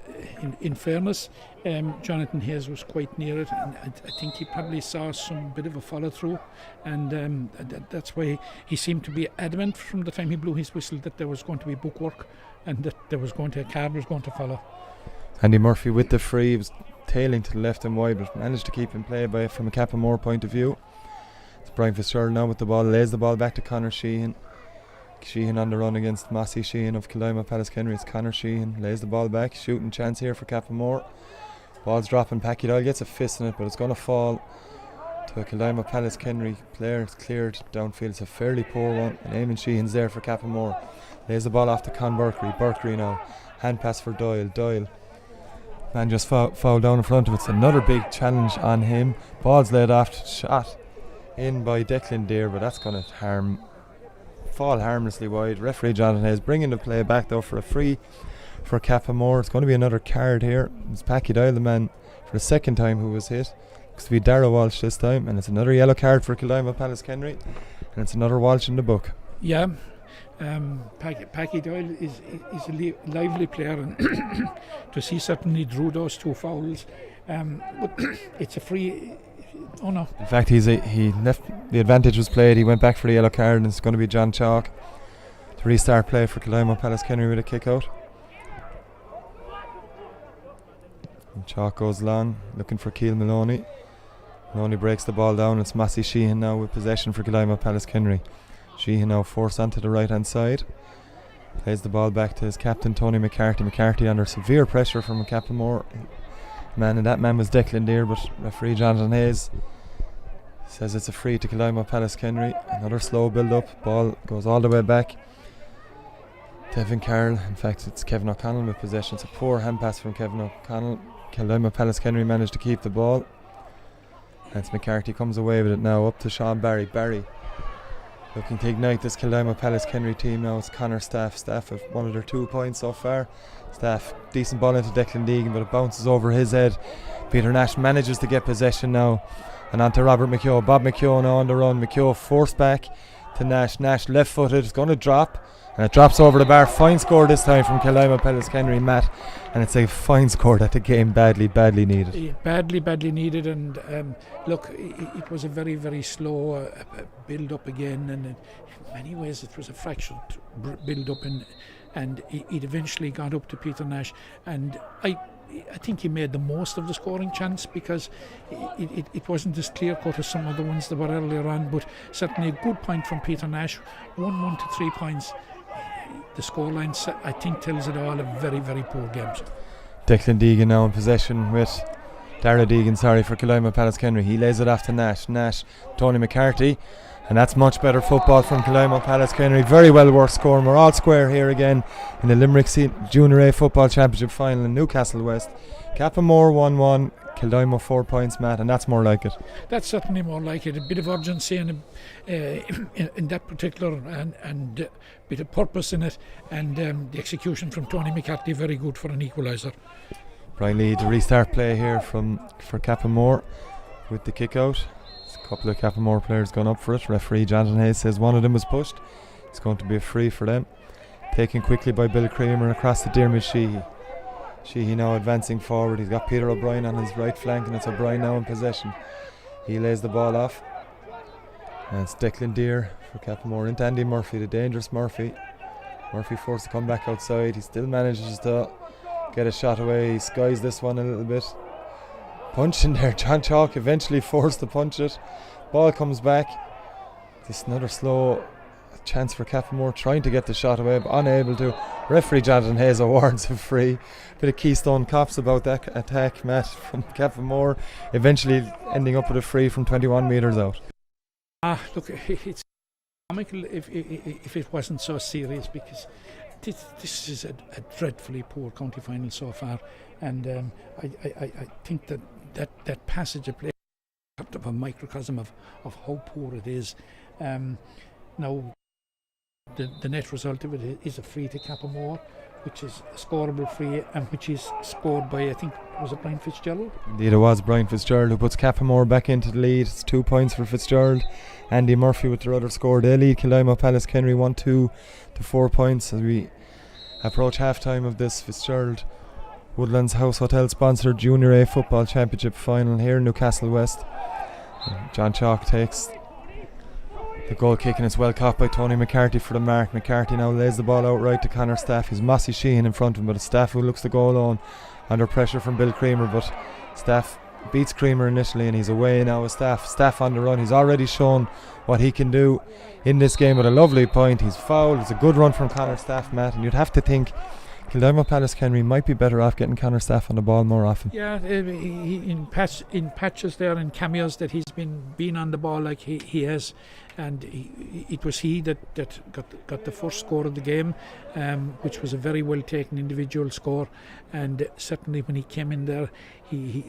Speaker 2: in fairness, Jonathan Hayes was quite near it, and I think he probably saw some bit of a follow through, and that's why he seemed to be adamant from the time he blew his whistle that there was going to be bookwork and that there was going to, a card was going to follow.
Speaker 1: Andy Murphy with the free. He was tailing to the left and wide, but managed to keep in play from a Cappamore point of view. It's Brian Fitzgerald now with the ball, lays the ball back to Conor Sheehan. Sheehan on the run against Mossy Sheehan of Kildimo Pallaskenry. It's Conor Sheehan, lays the ball back, shooting chance here for Cappamore. Ball's dropping, Packy Doyle gets a fist in it, but it's going to fall to a Kildimo Pallaskenry player. It's cleared downfield. It's a fairly poor one, and Eamon Sheehan's there for Cappamore. Lays the ball off to Con Burkery. Burkery now, hand pass for Doyle. Man just fouled down in front of it. It's another big challenge on him. Ball's laid off, shot in by Declan Deere, but that's going to fall harmlessly wide. Referee Jonathan Hayes bringing the play back though for a free for Cappamore. It's going to be another card here. It's Packy Doyle, the man for the second time who was hit. Looks to be Darragh Walsh this time, and it's another yellow card for Kildimo Pallaskenry, and it's another Walsh in the book.
Speaker 2: Yeah, Packy Doyle is a lively player, and to see certainly drew those two fouls. But it's a free. Oh no!
Speaker 1: In fact, he left. The advantage was played. He went back for the yellow card, and it's going to be John Chalk to restart play for Kildimo Pallaskenry with a kick out. And Chalk goes long, looking for Keil Maloney. Maloney breaks the ball down. It's Mossy Sheehan now with possession for Kildimo Pallaskenry. Sheehan now forced onto the right hand side. Plays the ball back to his captain Tony McCarthy. McCarthy under severe pressure from a Cappamore man, and that man was Declan Deere, but referee Jonathan Hayes says it's a free to Kildimo Pallaskenry. Another slow build up. Ball goes all the way back to Evan Carroll. In fact, it's Kevin O'Connell with possession. It's a poor hand pass from Kevin O'Connell. Kildimo Pallaskenry managed to keep the ball. And it's McCarthy comes away with it now up to Sean Barry. Barry Looking to ignite this Kildimo Pallaskenry team now. It's Connor Staff. Staff have one of their 2 points so far. Staff, decent ball into Declan Deegan, but it bounces over his head. Peter Nash manages to get possession now. And on to Robert McKeough. Bob McKeough now on the run. McKeough forced back to Nash. Nash left footed. It's going to drop. And it drops over the bar. Fine score this time from Kildimo Pallaskenry, Matt. And it's a fine score that the game badly needed.
Speaker 2: Yeah, badly needed. And look, it was a very, very slow build up again. And in many ways it was a fractured build up. And it eventually got up to Peter Nash. And I think he made the most of the scoring chance, because it wasn't as clear cut as some of the ones that were earlier on, but certainly a good point from Peter Nash. 1 to 3 points. The scoreline, I think, tells it all. A very, very poor game.
Speaker 1: Declan Deegan now in possession with Dara Deegan, for Kildimo Pallaskenry. He lays it off to Nash. Tony McCarthy. And that's much better football from Kildimo Pallaskenry. Very well worth scoring. We're all square here again in the Limerick Junior A Football Championship final in Newcastle West. Cappamore 1-1, Kildimo 4 points, Matt, and that's more like it.
Speaker 2: That's certainly more like it. A bit of urgency in that particular, and a bit of purpose in it, and the execution from Tony McCarthy very good for an equaliser.
Speaker 1: Brian Lee, the restart play here for Cappamore with the kick out. A couple of Cappamore players gone up for it. Referee Jonathan Hayes says one of them was pushed. It's going to be a free for them. Taken quickly by Bill Creamer across to Diarmuid Sheehy. Sheehy now advancing forward. He's got Peter O'Brien on his right flank, and it's O'Brien now in possession. He lays the ball off. And it's Declan Deere for Cappamore into Andy Murphy, the dangerous Murphy. Murphy forced to come back outside. He still manages to get a shot away. He skies this one a little bit. Punch in there. John Chalk eventually forced to punch it. Ball comes back. This another slow chance for Cappamore, trying to get the shot away but unable to. Referee Jonathan Hayes awards a free. Bit of Keystone Cops about that attack, Matt, from Cappamore, eventually ending up with a free from 21 metres out.
Speaker 2: Look, it's comical if it wasn't so serious, because this is a dreadfully poor county final so far, and I think that passage of play is sort of a microcosm of how poor it is. Now, the net result of it is a free to Cappamore, which is a scoreable free, and which is scored by, I think, was it Brian Fitzgerald?
Speaker 1: Indeed it was Brian Fitzgerald, who puts Cappamore back into the lead. It's 2 points for Fitzgerald. Andy Murphy with their other score. They lead Kildimo Pallaskenry 1-2 to 4 points as we approach half time of this Fitzgerald Woodlands House Hotel sponsored Junior A Football Championship final here in Newcastle West. John Chalk takes the goal kick, and it's well caught by Tony McCarthy for the mark. McCarthy now lays the ball out right to Connor Staff. He's Mossy Sheehan in front of him, but it's Staff who looks to go alone under pressure from Bill Creamer, but Staff beats Creamer initially, and he's away now with Staff on the run. He's already shown what he can do in this game with a lovely point. He's fouled. It's a good run from Connor Staff, Matt, and you'd have to think Kildimo Pallaskenry might be better off getting Connor Staff on the ball more often. Yeah,
Speaker 2: in patches there, in cameos that he's been on the ball like he has, and it was he that got the first score of the game, which was a very well taken individual score, and certainly when he came in there, he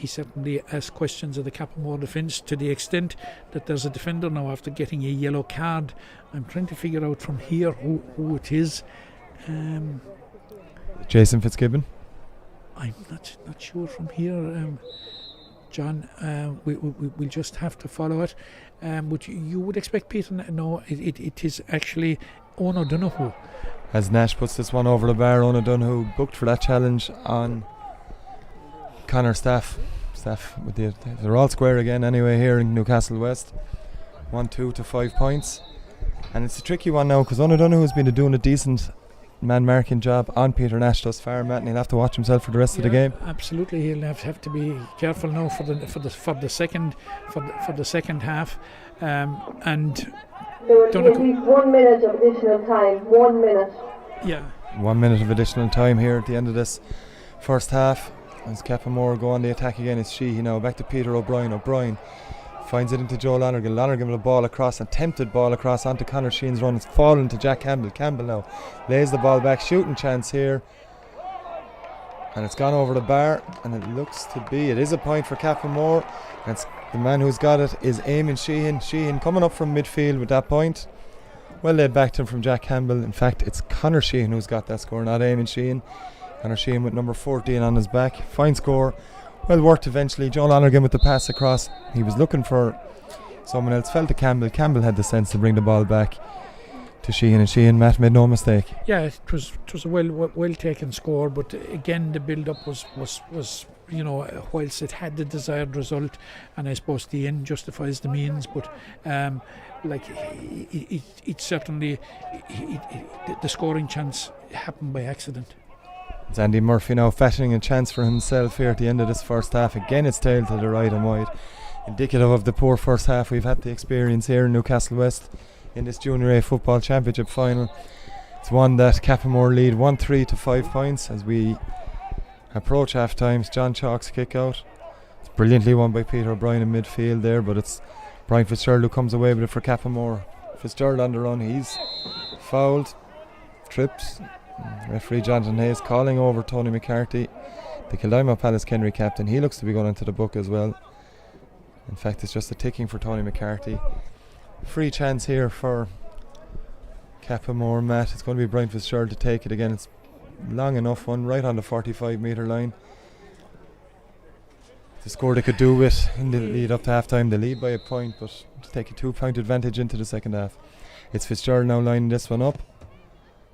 Speaker 2: certainly asked questions of the Cappamore defence, to the extent that there's a defender now after getting a yellow card. I'm trying to figure out from here who it is.
Speaker 1: Jason Fitzgibbon?
Speaker 2: I'm not sure from here, John. We'll just have to follow it. But you would expect Peter. No, it is actually Owen O'Donoghue.
Speaker 1: As Nash puts this one over the bar, Owen O'Donoghue booked for that challenge on Connor Staff. They're all square again anyway here in Newcastle West. 1-2 to 5 points. And it's a tricky one now, because Owen O'Donoghue has been doing a decent man-marking job on Peter Nash thus far, Matt, and he'll have to watch himself for the rest of the game.
Speaker 2: Absolutely, he'll have to be careful now for the second half. And
Speaker 3: there will be 1 minute of additional time. 1 minute.
Speaker 2: Yeah.
Speaker 1: 1 minute of additional time here at the end of this first half. As Cappamore go on the attack again, it's Sheehy now back to Peter O'Brien. O'Brien finds it into Joe Lonergan. Lonergan with a ball across, attempted ball across onto Conor Sheen's run. It's fallen to Jack Campbell. Campbell now lays the ball back, shooting chance here, and it's gone over the bar, and it looks to be, it is a point for Cappamore. It's the man who's got it is Eamon Sheehan. Sheehan coming up from midfield with that point. Well laid back to him from Jack Campbell. In fact, it's Conor Sheehan who's got that score, not Eamon Sheehan. Conor Sheehan with number 14 on his back. Fine score. Well worked eventually. Joe Lonergan with the pass across. He was looking for someone else. Fell to Campbell. Campbell had the sense to bring the ball back to Sheehan, and Sheehan, Matt, made no mistake.
Speaker 2: Yeah, it was a well taken score, but again the build up was whilst it had the desired result, and I suppose the end justifies the means, but it certainly the scoring chance happened by accident.
Speaker 1: It's Andy Murphy now fashioning a chance for himself here at the end of this first half. Again, it's tailed to the right and wide, indicative of the poor first half we've had to experience here in Newcastle West in this Junior A Football Championship final. It's one that Cappamore lead 1-3 to 5 points as we approach half times. John Chalk's kick out. It's brilliantly won by Peter O'Brien in midfield there, but it's Brian Fitzgerald who comes away with it for Cappamore. Fitzgerald on the run, he's fouled, tripped. Referee Jonathan Hayes calling over Tony McCarthy, the Kildimo Pallaskenry captain. He looks to be going into the book as well. In fact, it's just a ticking for Tony McCarthy. Free chance here for Cappamore, Matt. It's going to be Brian Fitzgerald to take it again. It's long enough one, right on the 45-metre line. The score they could do with in the lead up to half time. They lead by a point, but to take a 2-point advantage into the second half. It's Fitzgerald now lining this one up.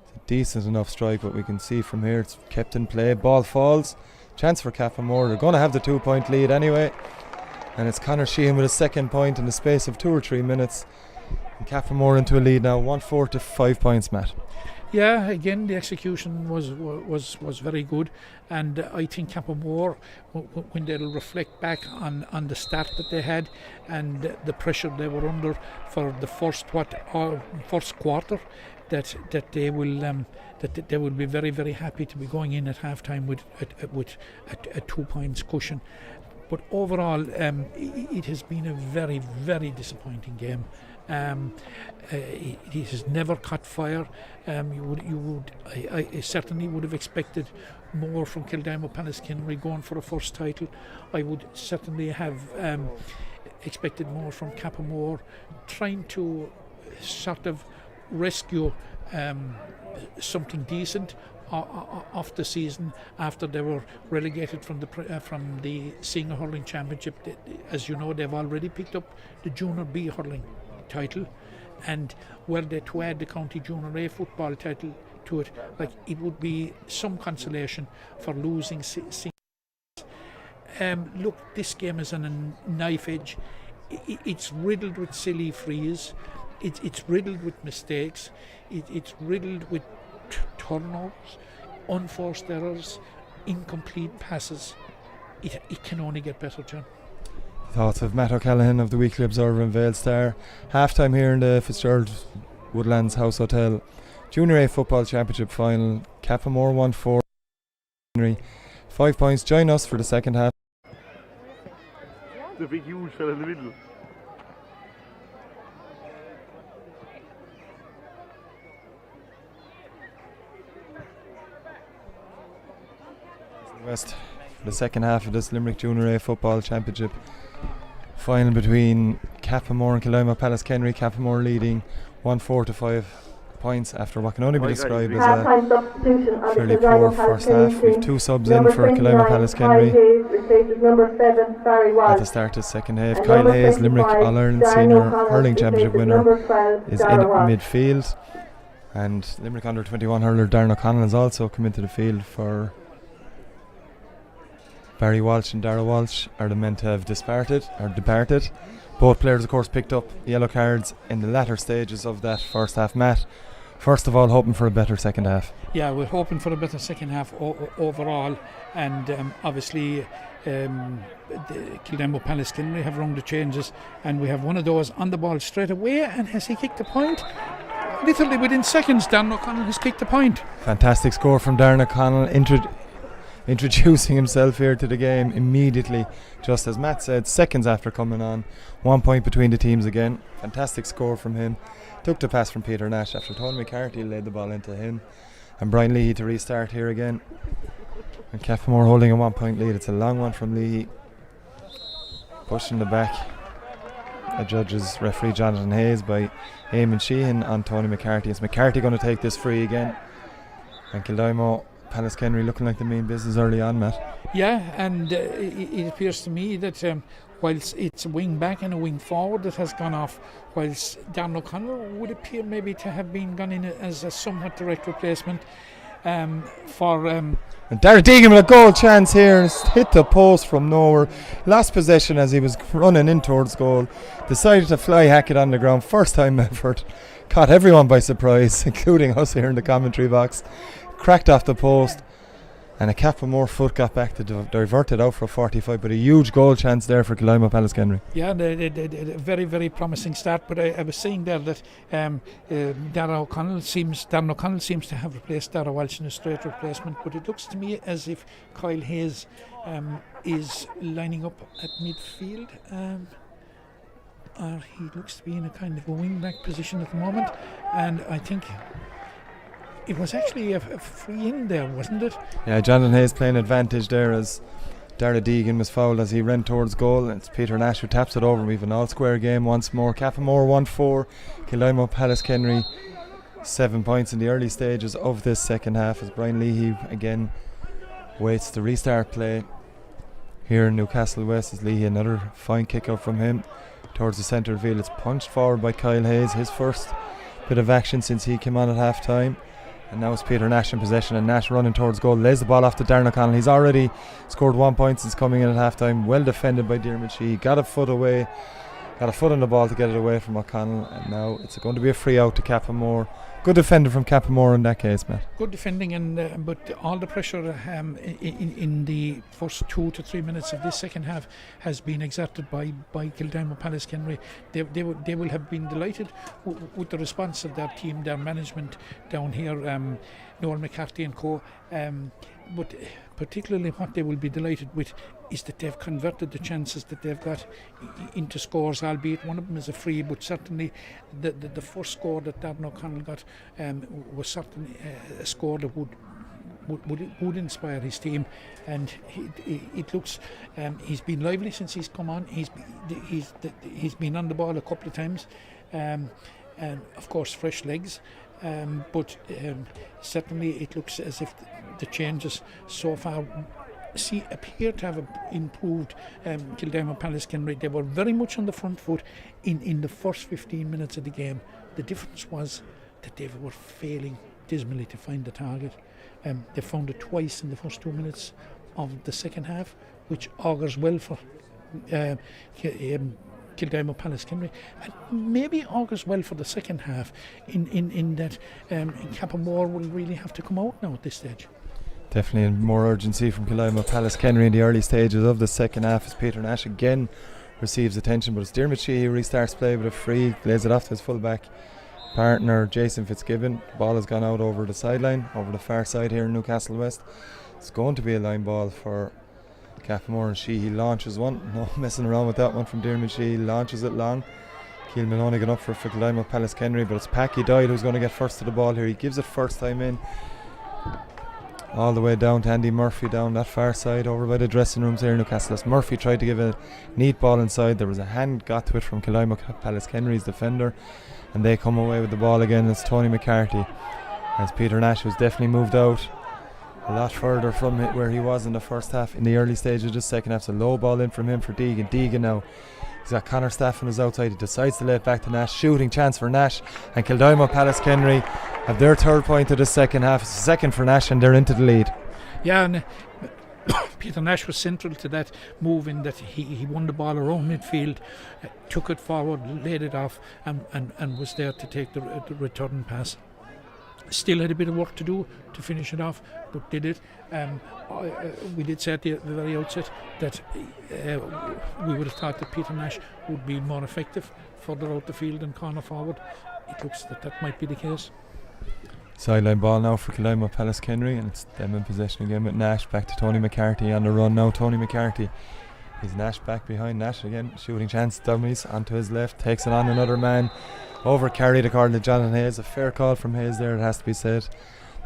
Speaker 1: It's a decent enough strike, but we can see from here it's kept in play. Ball falls. Chance for Cappamore. They're going to have the 2-point lead anyway. And it's Conor Sheehan with a second point in the space of 2 or 3 minutes. And Cappamore into a lead now, 1-4 to 5 points, Matt.
Speaker 2: Yeah, again the execution was very good, and I think Cappamore, when they'll reflect back on the start that they had and the pressure they were under for the first quarter, that they will be very, very happy to be going in at half time with a 2 points cushion. But overall, it has been a very, very disappointing game. It has never caught fire. I certainly would have expected more from Kildimo Pallaskenry going for a first title. I would certainly have expected more from Cappamore trying to sort of rescue something decent off the season after they were relegated from the Senior Hurling Championship. As you know, they've already picked up the Junior B Hurling title, and were they to add the County Junior A football title to it, it would be some consolation for losing. Look, this game is on a knife edge. It's riddled with silly frees. It's riddled with mistakes. It's riddled with turnovers, unforced errors, incomplete passes. It can only get better, John.
Speaker 1: Thoughts of Matt O'Callaghan of the Weekly Observer and Vale Star. Half time here in the Fitzgerald Woodlands House Hotel. Junior A Football Championship final. Cappamore 1-4. 5 points. Join us for the second half.
Speaker 4: The big huge fella in the middle.
Speaker 1: West for the second half of this Limerick Junior A Football Championship final between Cappamore and Kildimo Pallaskenry. Cappamore leading 1-4 to 5 points after what can only be described as a fairly poor first half. We've 2 subs in for Kildimo Pallaskenry at the start of the second half. Kyle Hayes, Limerick All-Ireland Senior Hurling Championship winner, is in midfield, and Limerick under-21 hurler Darren O'Connell has also come into the field for Barry Walsh. And Dara Walsh are the men to have departed. Both players, of course, picked up yellow cards in the latter stages of that first half. Matt, first of all, hoping for a better second half.
Speaker 2: Yeah, we're hoping for a better second half overall, and obviously the Kildimo Pallaskenry have rung the changes, and we have one of those on the ball straight away. And has he kicked the point? Literally within seconds, Darren O'Connell has kicked the point.
Speaker 1: Fantastic score from Darren O'Connell, introducing himself here to the game immediately, just as Matt said, seconds after coming on. 1 point between the teams again. Fantastic score from him. Took the pass from Peter Nash after Tony McCarthy laid the ball into him, and Brian Leahy to restart here again. And Cappamore holding a 1 point lead. It's a long one from Leahy, pushing the back. judges referee Jonathan Hayes by Eamon Sheehan on Tony McCarthy. Is McCarthy going to take this free again? And Kildimo, Pallaskenry looking like the main business early on, Matt.
Speaker 2: Yeah, and it appears to me that whilst it's a wing back and a wing forward that has gone off, whilst Darren O'Connell would appear maybe to have been gone in as a somewhat direct replacement for...
Speaker 1: And Darragh Deegan with a goal chance here, hit the post from nowhere, lost possession as he was running in towards goal, decided to fly hack it on the ground, first time effort, caught everyone by surprise, including us here in the commentary box, cracked off the post, and a Cappamore foot got back to divert it out for a 45, but a huge goal chance there for Kildimo Pallaskenry.
Speaker 2: Yeah, a very, very promising start, but I was saying there that Darragh O'Connell seems to have replaced Darragh Walsh in a straight replacement, but it looks to me as if Kyle Hayes is lining up at midfield, or he looks to be in a kind of a wing-back position at the moment, and I think it was actually a free in there, wasn't it? Yeah,
Speaker 1: Jonathan Hayes playing advantage there as Darragh Deegan was fouled as he ran towards goal. It's Peter Nash who taps it over. We have an all-square game once more. Cappamore 1-4, Kildimo Pallaskenry 7 points in the early stages of this second half as Brian Leahy again waits to restart play here in Newcastle West. As Leahy, another fine kick out from him towards the centre of the field. It's punched forward by Kyle Hayes, his first bit of action since he came on at half time. And now it's Peter Nash in possession, and Nash running towards goal, lays the ball off to Darren O'Connell. He's already scored 1 point since coming in at half time. Well defended by Diarmuid Sheehy, got a foot on the ball to get it away from O'Connell, and now it's going to be a free out to Cappamore. Good defender from Cappamore in that case, Matt.
Speaker 2: Good defending, and but all the pressure in the first 2 to 3 minutes of this second half has been exerted by Kildimo Pallaskenry. They will have been delighted with the response of their team, their management down here, Noel McCarthy and co. But particularly what they will be delighted with is that they've converted the chances that they've got into scores, albeit one of them is a free, but certainly the first score that Darren O'Connell got was certainly a score that would inspire his team, and it looks he's been lively since he's come on. He's been on the ball a couple of times, and of course fresh legs. But certainly it looks as if the changes so far appear to have improved Kildimo Pallaskenry. They were very much on the front foot in the first 15 minutes of the game. The difference was that they were failing dismally to find the target. They found it twice in the first 2 minutes of the second half, which augurs well for Kildimo Pallaskenry, and maybe augurs well for the second half in that Cappamore will really have to come out now at this stage.
Speaker 1: Definitely more urgency from Kildimo Pallaskenry in the early stages of the second half as Peter Nash again receives attention, but it's Diarmuid Sheehy who restarts play with a free, lays it off to his full-back partner Jason Fitzgibbon. The ball has gone out over the sideline, over the far side here in Newcastle West. It's going to be a line ball for Cappamore, and Sheehy launches one. No messing around with that one from Diarmuid Sheehy. Launches it long. Keil Maloney got up for Kildimo Pallaskenry, but it's Packy Doyle who's going to get first to the ball here. He gives it first time in, all the way down to Andy Murphy down that far side over by the dressing rooms here in Newcastle. As Murphy tried to give a neat ball inside, there was a hand got to it from Kildimo Pallaskenry's defender, and they come away with the ball again. It's Tony McCarthy, as Peter Nash was definitely moved out a lot further from it where he was in the first half. In the early stages of the second half, it's a low ball in from him for Deegan. Deegan now, he's got Conor Staff on his outside. He decides to lay it back to Nash. Shooting chance for Nash, and Kildimo Pallaskenry have their 3rd point of the second half. It's the second for Nash, and they're into the lead.
Speaker 2: Yeah, and Peter Nash was central to that move in that he won the ball around midfield, took it forward, laid it off, and was there to take the return pass. Still had a bit of work to do to finish it off, but did it. We did say at the very outset that we would have thought that Peter Nash would be more effective further out the field and corner forward. It looks that might be the case.
Speaker 1: Sideline ball now for Kildimo Pallaskenry, and it's them in possession again with Nash. Back to Tony McCarthy on the run now. Tony McCarthy, he's Nash back behind. Nash again, shooting chance, dummies onto his left, takes it on another man, over carried according to Jonathan Hayes. A fair call from Hayes there, it has to be said.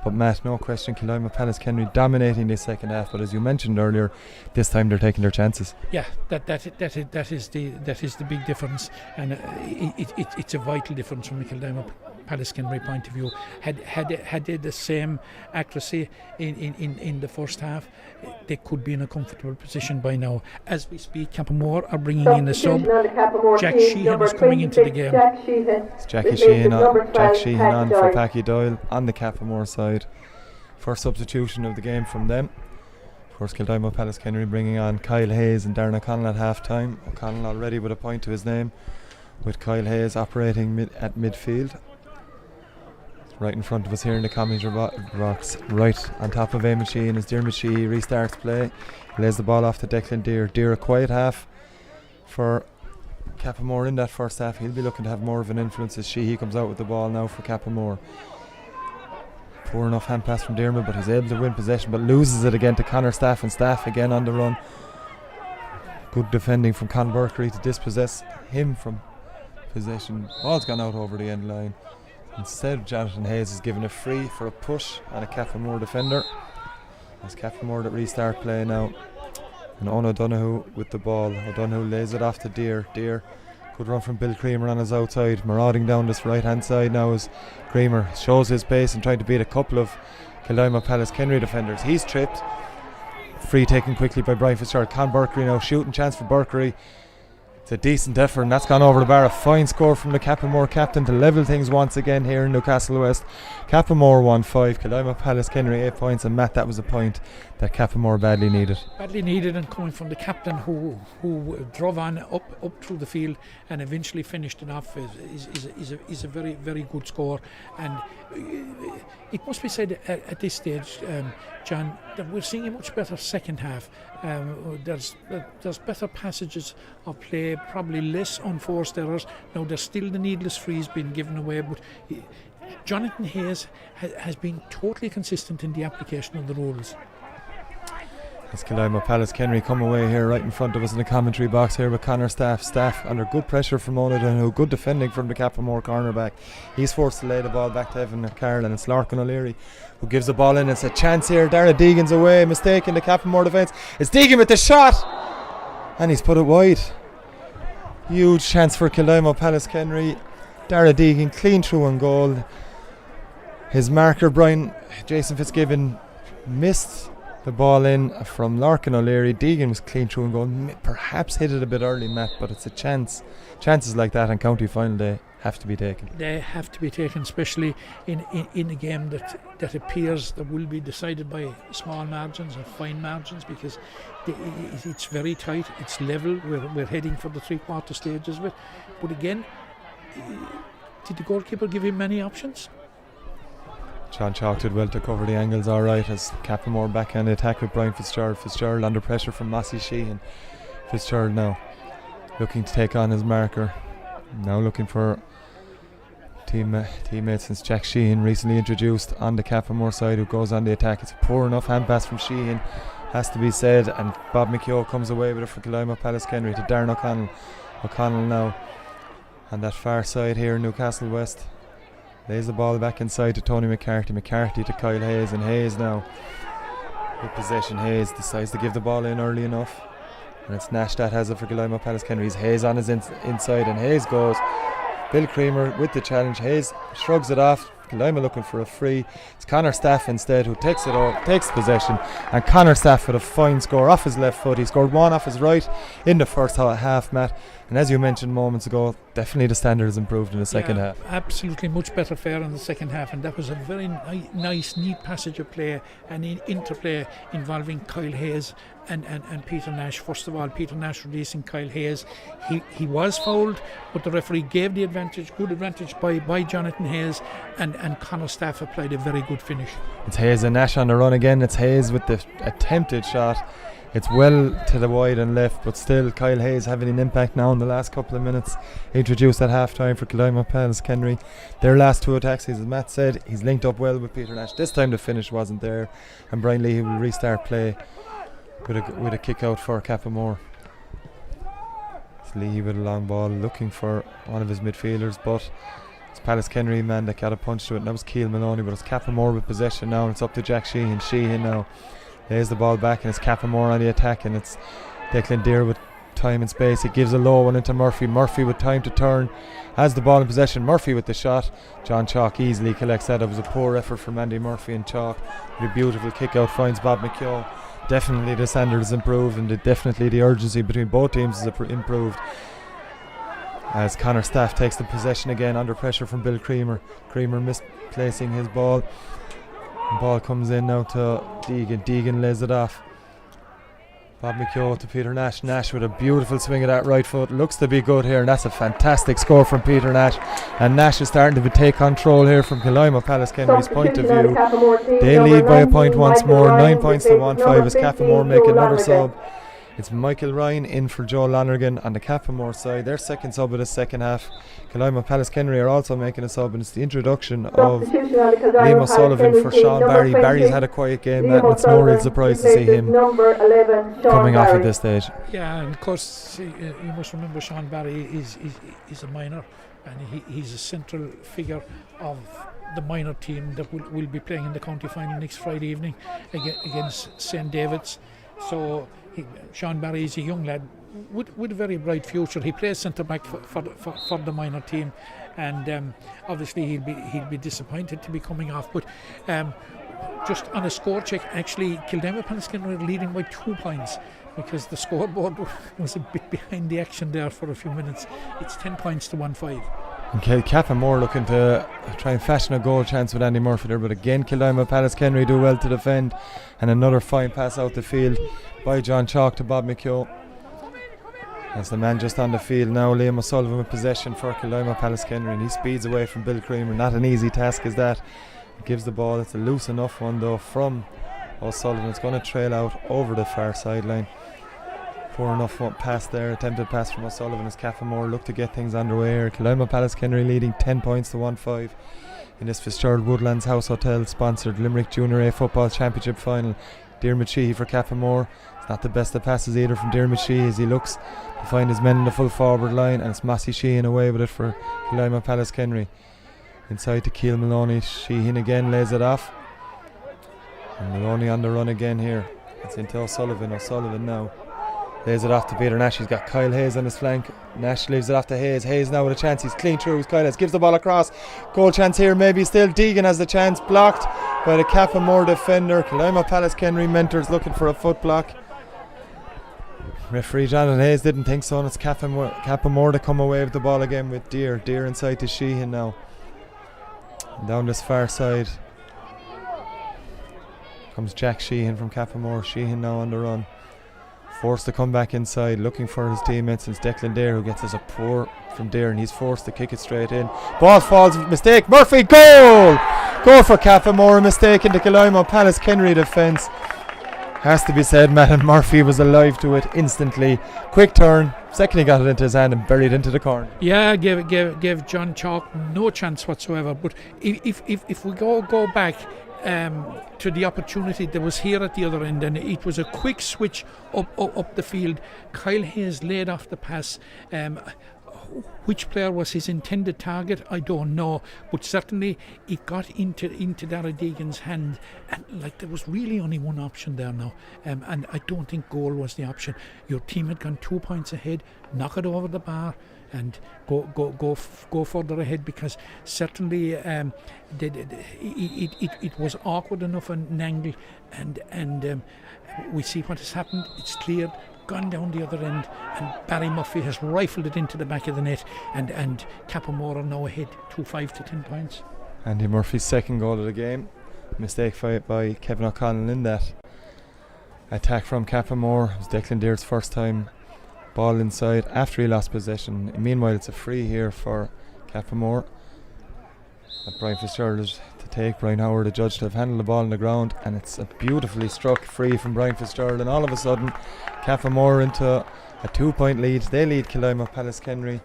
Speaker 1: But Matt, no question, Kildimo Pallaskenry dominating this second half, but as you mentioned earlier, this time they're taking their chances.
Speaker 2: Yeah, that is the big difference, and it's a vital difference from the Kildimo Pallaskenry point of view. Had they the same accuracy in the first half, they could be in a comfortable position by now. As we speak, Cappamore are bringing in a sub. Jack Sheehan is coming into the game.
Speaker 1: It's Jack Sheehan on for Packy Doyle on the Cappamore side. First substitution of the game from them. Of course, Kildimo Pallaskenry bringing on Kyle Hayes and Darren O'Connell at half time. O'Connell already with a point to his name, with Kyle Hayes operating at midfield. Right in front of us here in the commentary box, right on top of Eamon Sheehan as Diarmuid Sheehy restarts play. He lays the ball off to Declan Deere. Deere a quiet half for Cappamore in that first half. He'll be looking to have more of an influence as Sheehy comes out with the ball now for Cappamore. Poor enough hand pass from Diarmuid, but he's able to win possession, but loses it again to Connor Staff, and Staff again on the run. Good defending from Con Berkery to dispossess him from possession. Ball's gone out over the end line. Instead, Jonathan Hayes is given a free for a push on a Cappamore defender. It's Cappamore that restart play now. And Owen O'Donoghue with the ball. O'Donoghue lays it off to Deere. Deere, good run from Bill Creamer on his outside. Marauding down this right hand side now as Creamer shows his pace and trying to beat a couple of Kildimo Pallaskenry defenders. He's tripped. Free taken quickly by Brian Fitzgerald. Con Berkery now, shooting chance for Berkery. It's a decent effort, and that's gone over the bar. A fine score from the Cappamore captain to level things once again here in Newcastle West. Cappamore won 5, Kildimo Pallaskenry 8 points, and Matt, that was a point that Cappamore badly needed.
Speaker 2: Badly needed, and coming from the captain who drove on up through the field and eventually finished it off is a very, very good score. And it must be said at this stage, John, that we're seeing a much better second half. There's better passages of play, probably less unforced errors. Now there's still the needless frees being given away, but Jonathan Hayes has been totally consistent in the application of the rules.
Speaker 1: As Kildimo Pallaskenry come away here right in front of us in the commentary box here with Connor Staff. Staff under good pressure from O'Donoghue, good defending from the Cappamore cornerback. He's forced to lay the ball back to Evan Carroll, and it's Larkin O'Leary who gives the ball in. It's a chance here. Dara Deegan's away, mistake in the Cappamore defence. It's Deegan with the shot, and he's put it wide. Huge chance for Kildimo Pallaskenry. Dara Deegan clean through on goal. His marker Jason Fitzgibbon missed the ball in from Larkin O'Leary. Deegan was clean through and goal. Perhaps hit it a bit early, Matt, but it's a chance. Chances like that on county final day have to be taken. They
Speaker 2: have to be taken, especially in a game that appears that will be decided by small margins or fine margins, because it's very tight, it's level. We're heading for the three-quarter stages of it. But again, did the goalkeeper give him many options?
Speaker 1: Sean Chalk did well to cover the angles alright as Cappamore back on the attack with Brian Fitzgerald. Fitzgerald under pressure from Mossy Sheehan. Fitzgerald now looking to take on his marker. Now looking for teammates since Jack Sheehan recently introduced on the Cappamore side, who goes on the attack. It's a poor enough hand pass from Sheehan, has to be said, and Bob McKeough comes away with it for Kildimo Pallaskenry to Darren O'Connell. O'Connell now on that far side here in Newcastle West. Lays the ball back inside to Tony McCarthy. McCarthy to Kyle Hayes, and Hayes now with possession. Hayes decides to give the ball in early enough, and it's Nash that has it for Kildimo Pallaskenry. Hayes on his inside, and Hayes goes. Bill Creamer with the challenge. Hayes shrugs it off. Kildimo looking for a free. It's Connor Staff instead who takes possession, and Connor Staff with a fine score off his left foot. He scored one off his right in the first half, Matt, and as you mentioned moments ago, definitely the standard has improved in the second half.
Speaker 2: Absolutely, much better fare in the second half, and that was a very nice, neat passage of play and interplay involving Kyle Hayes and Peter Nash. First of all, Peter Nash releasing Kyle Hayes. He was fouled, but the referee gave the advantage, good advantage by Jonathan Hayes, and Connor Staff applied a very good finish.
Speaker 1: It's Hayes and Nash on the run again. It's Hayes with the attempted shot. It's well to the wide and left, but still Kyle Hayes having an impact now in the last couple of minutes. Introduced at half time for Kildimo Pallaskenry. Their last two attacks, as Matt said, he's linked up well with Peter Nash. This time the finish wasn't there, and Brian Leahy will restart play with a kick out for Cappamore. It's Leahy with a long ball looking for one of his midfielders, but It's Pallaskenry man that got a punch to it, and that was Keil Maloney, but it's Cappamore with possession now, and it's up to Jack Sheehan. Sheehan now lays the ball back, and it's Cappamore on the attack, and it's Declan Deere with time and space. He gives a low one into Murphy. Murphy with time to turn, has the ball in possession. Murphy with the shot. John Chalk easily collects that. It was a poor effort from Andy Murphy, and Chalk with a beautiful kick out finds Bob McKeown. Definitely the standard has improved, and definitely the urgency between both teams has improved, as Connor Staff takes the possession again under pressure from Bill Creamer. Creamer misplacing his ball. The ball comes in now to Deegan. Deegan lays it off. Bob McKeown to Peter Nash. Nash with a beautiful swing of that right foot. Looks to be good here, and that's a fantastic score from Peter Nash. And Nash is starting to take control here from Kildimo Pallaskenry's point of view. They lead by a point once more, 9 points to 1-5 as Cappamore make another sub. It's Michael Ryan in for Joe Lonergan on the Cappamore side. Their second sub of the second half. Kildimo Pallaskenry are also making a sub, and it's the introduction of Liam O'Sullivan for Sean Barry. Barry's had a quiet game, and it's no real surprise to see him coming off at this stage.
Speaker 2: Yeah, and of course you must remember Sean Barry is a minor, and he's a central figure of the minor team that will be playing in the county final next Friday evening against St. David's. So Sean Barry is a young lad with a very bright future. He plays centre back for the minor team, and obviously he'll be disappointed to be coming off. But just on a score check, actually Kildimo Pallaskenry are leading by 2 points, because the scoreboard was a bit behind the action there for a few minutes. It's 10 points to 1-5.
Speaker 1: Okay, Cappamore looking to try and fashion a goal chance with Andy Murphy there, but again Kildimo Pallaskenry do well to defend, and another fine pass out the field by John Chalk to Bob McKeown. That's the man just on the field now. Liam O'Sullivan with possession for Kildimo Pallaskenry, and he speeds away from Bill Creamer. Not an easy task is that. He gives the ball. It's a loose enough one though from O'Sullivan. It's going to trail out over the far sideline. Poor enough pass there, attempted pass from O'Sullivan as Cappamore look to get things underway here. Kildimo Pallaskenry leading 10 points to 1-5 in this Fitzgerald Woodlands House Hotel sponsored Limerick Junior A Football Championship final. Diarmuid Sheehy for Cappamore. It's not the best of passes either from Diarmuid Sheehy as he looks to find his men in the full forward line, and it's Massey Sheehan away with it for Kildimo Pallaskenry. Inside to Keil Maloney. Sheehan again lays it off, and Maloney on the run again here. It's into O'Sullivan. O'Sullivan now lays it off to Peter Nash. He's got Kyle Hayes on his flank. Nash leaves it off to Hayes. Hayes now with a chance. He's clean through. Kyle Hayes gives the ball across. Goal chance here maybe still. Deegan has the chance. Blocked by the Cappamore defender. Kildimo Pallaskenry mentors looking for a foot block. Referee Jonathan Hayes didn't think so, and it's Cappamore to come away with the ball again with Deere. Deere inside to Sheehan now. Down this far side comes Jack Sheehan from Cappamore. Sheehan now on the run. Forced to come back inside, looking for his teammates. It's Declan Deere who gets us a pour from Deere, and he's forced to kick it straight in. Ball falls, mistake. Murphy, goal! Goal for Cappamore, a mistake in the Kildimo Pallaskenry defence. Has to be said, Matt Murphy was alive to it instantly. Quick turn, second he got it into his hand and buried into the corner.
Speaker 2: Yeah, gave John Chalk no chance whatsoever. But if we go back to the opportunity that was here at the other end, and it was a quick switch up the field. Kyle Hayes laid off the pass. Which player was his intended target, I don't know, but certainly it got into Dara Deegan's hand, and like there was really only one option there now, and I don't think goal was the option. Your team had gone 2 points ahead, knock it over the bar and go further ahead, because certainly it was awkward enough an angle, and we see what has happened. It's cleared, gone down the other end, and Barry Murphy has rifled it into the back of the net, and Cappamore are now ahead 2-5 to 10 points.
Speaker 1: Andy Murphy's second goal of the game. Mistake by Kevin O'Connell in that attack from Cappamore. It was Declan Deere's first time. Ball inside after he lost possession. Meanwhile, it's a free here for Cappamore. Brian Fitzgerald is to take. Brian Howard, the judge, to have handled the ball on the ground, and it's a beautifully struck free from Brian Fitzgerald, and all of a sudden Cappamore into a 2-point lead. They lead Kildimo Pallaskenry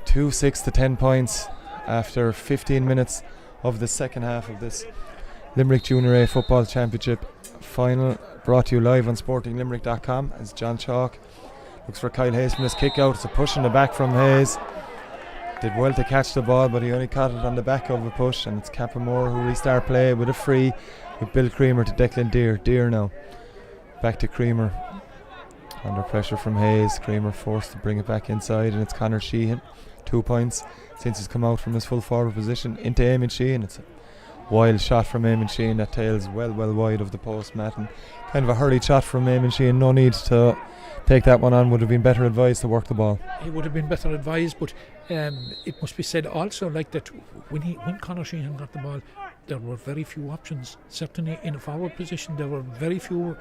Speaker 1: 2-6 to 10 points after 15 minutes of the second half of this Limerick Junior A Football Championship final, brought to you live on sportinglimerick.com as John Chalk looks for Kyle Hayes from his kick out. It's a push in the back from Hayes. did well to catch the ball, but he only caught it on the back of a push, and it's Cappamore who restart play with a free with Bill Creamer to Declan Deere. Deere now back to Creamer, under pressure from Hayes. Creamer forced to bring it back inside, and it's Conor Sheehan, 2 points since he's come out from his full forward position into Eamon Sheehan. It's a wild shot from Eamon Sheehan that tails well wide of the post, Matt, and kind of a hurried shot from Eamon Sheehan. No need to take that one on. Would have been better advised to work the ball.
Speaker 2: He would have been better advised, but it must be said also like that when Conor Sheehan got the ball, there were very few options. Certainly in a forward position, there were very few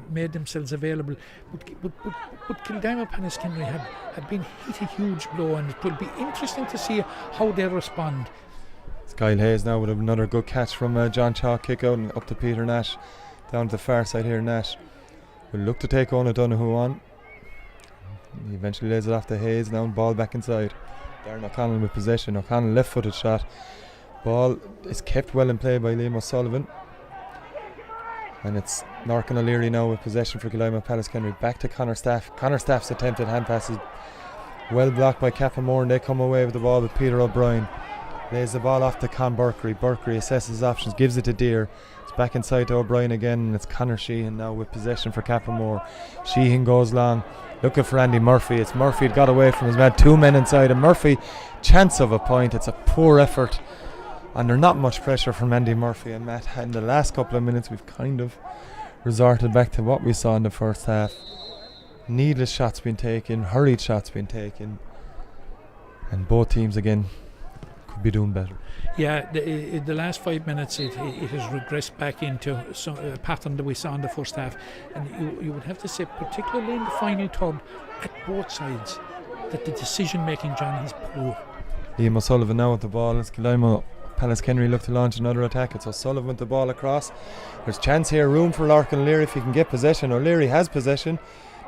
Speaker 2: made themselves available. But Kildimo Pallaskenry had been hit a huge blow, and it will be interesting to see how they respond.
Speaker 1: It's Kyle Hayes now with another good catch from John Chalk, kick out and up to Peter Nash, down to the far side here. Nash will look to take O'Donoghue on. He eventually lays it off to Hayes now, and ball back inside. Darren O'Connell with possession. O'Connell left footed shot. Ball is kept well in play by Liam O'Sullivan, and it's Larkin O'Leary now with possession for Kildimo Pallaskenry. Back to Connor Staff. Connor Staff's attempted hand passes well blocked by Cappamore, and they come away with the ball with Peter O'Brien. Lays the ball off to Con Burkery. Burkery assesses options, gives it to Deere. It's back inside to O'Brien again, and it's Conor Sheehan now with possession for Cappamore. Sheehan goes long, looking for Andy Murphy. It's Murphy had got away from his man, 2 men inside, and Murphy, chance of a point. It's a poor effort under not much pressure from Andy Murphy. And Matt, in the last couple of minutes we've kind of resorted back to what we saw in the first half. Needless shots being taken, hurried shots being taken, and both teams again could be doing better.
Speaker 2: Yeah, the last 5 minutes it has regressed back into a pattern that we saw in the first half, and you would have to say, particularly in the final third, at both sides, that the decision making, John, is poor.
Speaker 1: Liam O'Sullivan now with the ball. It's Kildimo Pallaskenry look to launch another attack. It's O'Sullivan with the ball across. There's chance here, room for Larkin O'Leary if he can get possession. O'Leary has possession,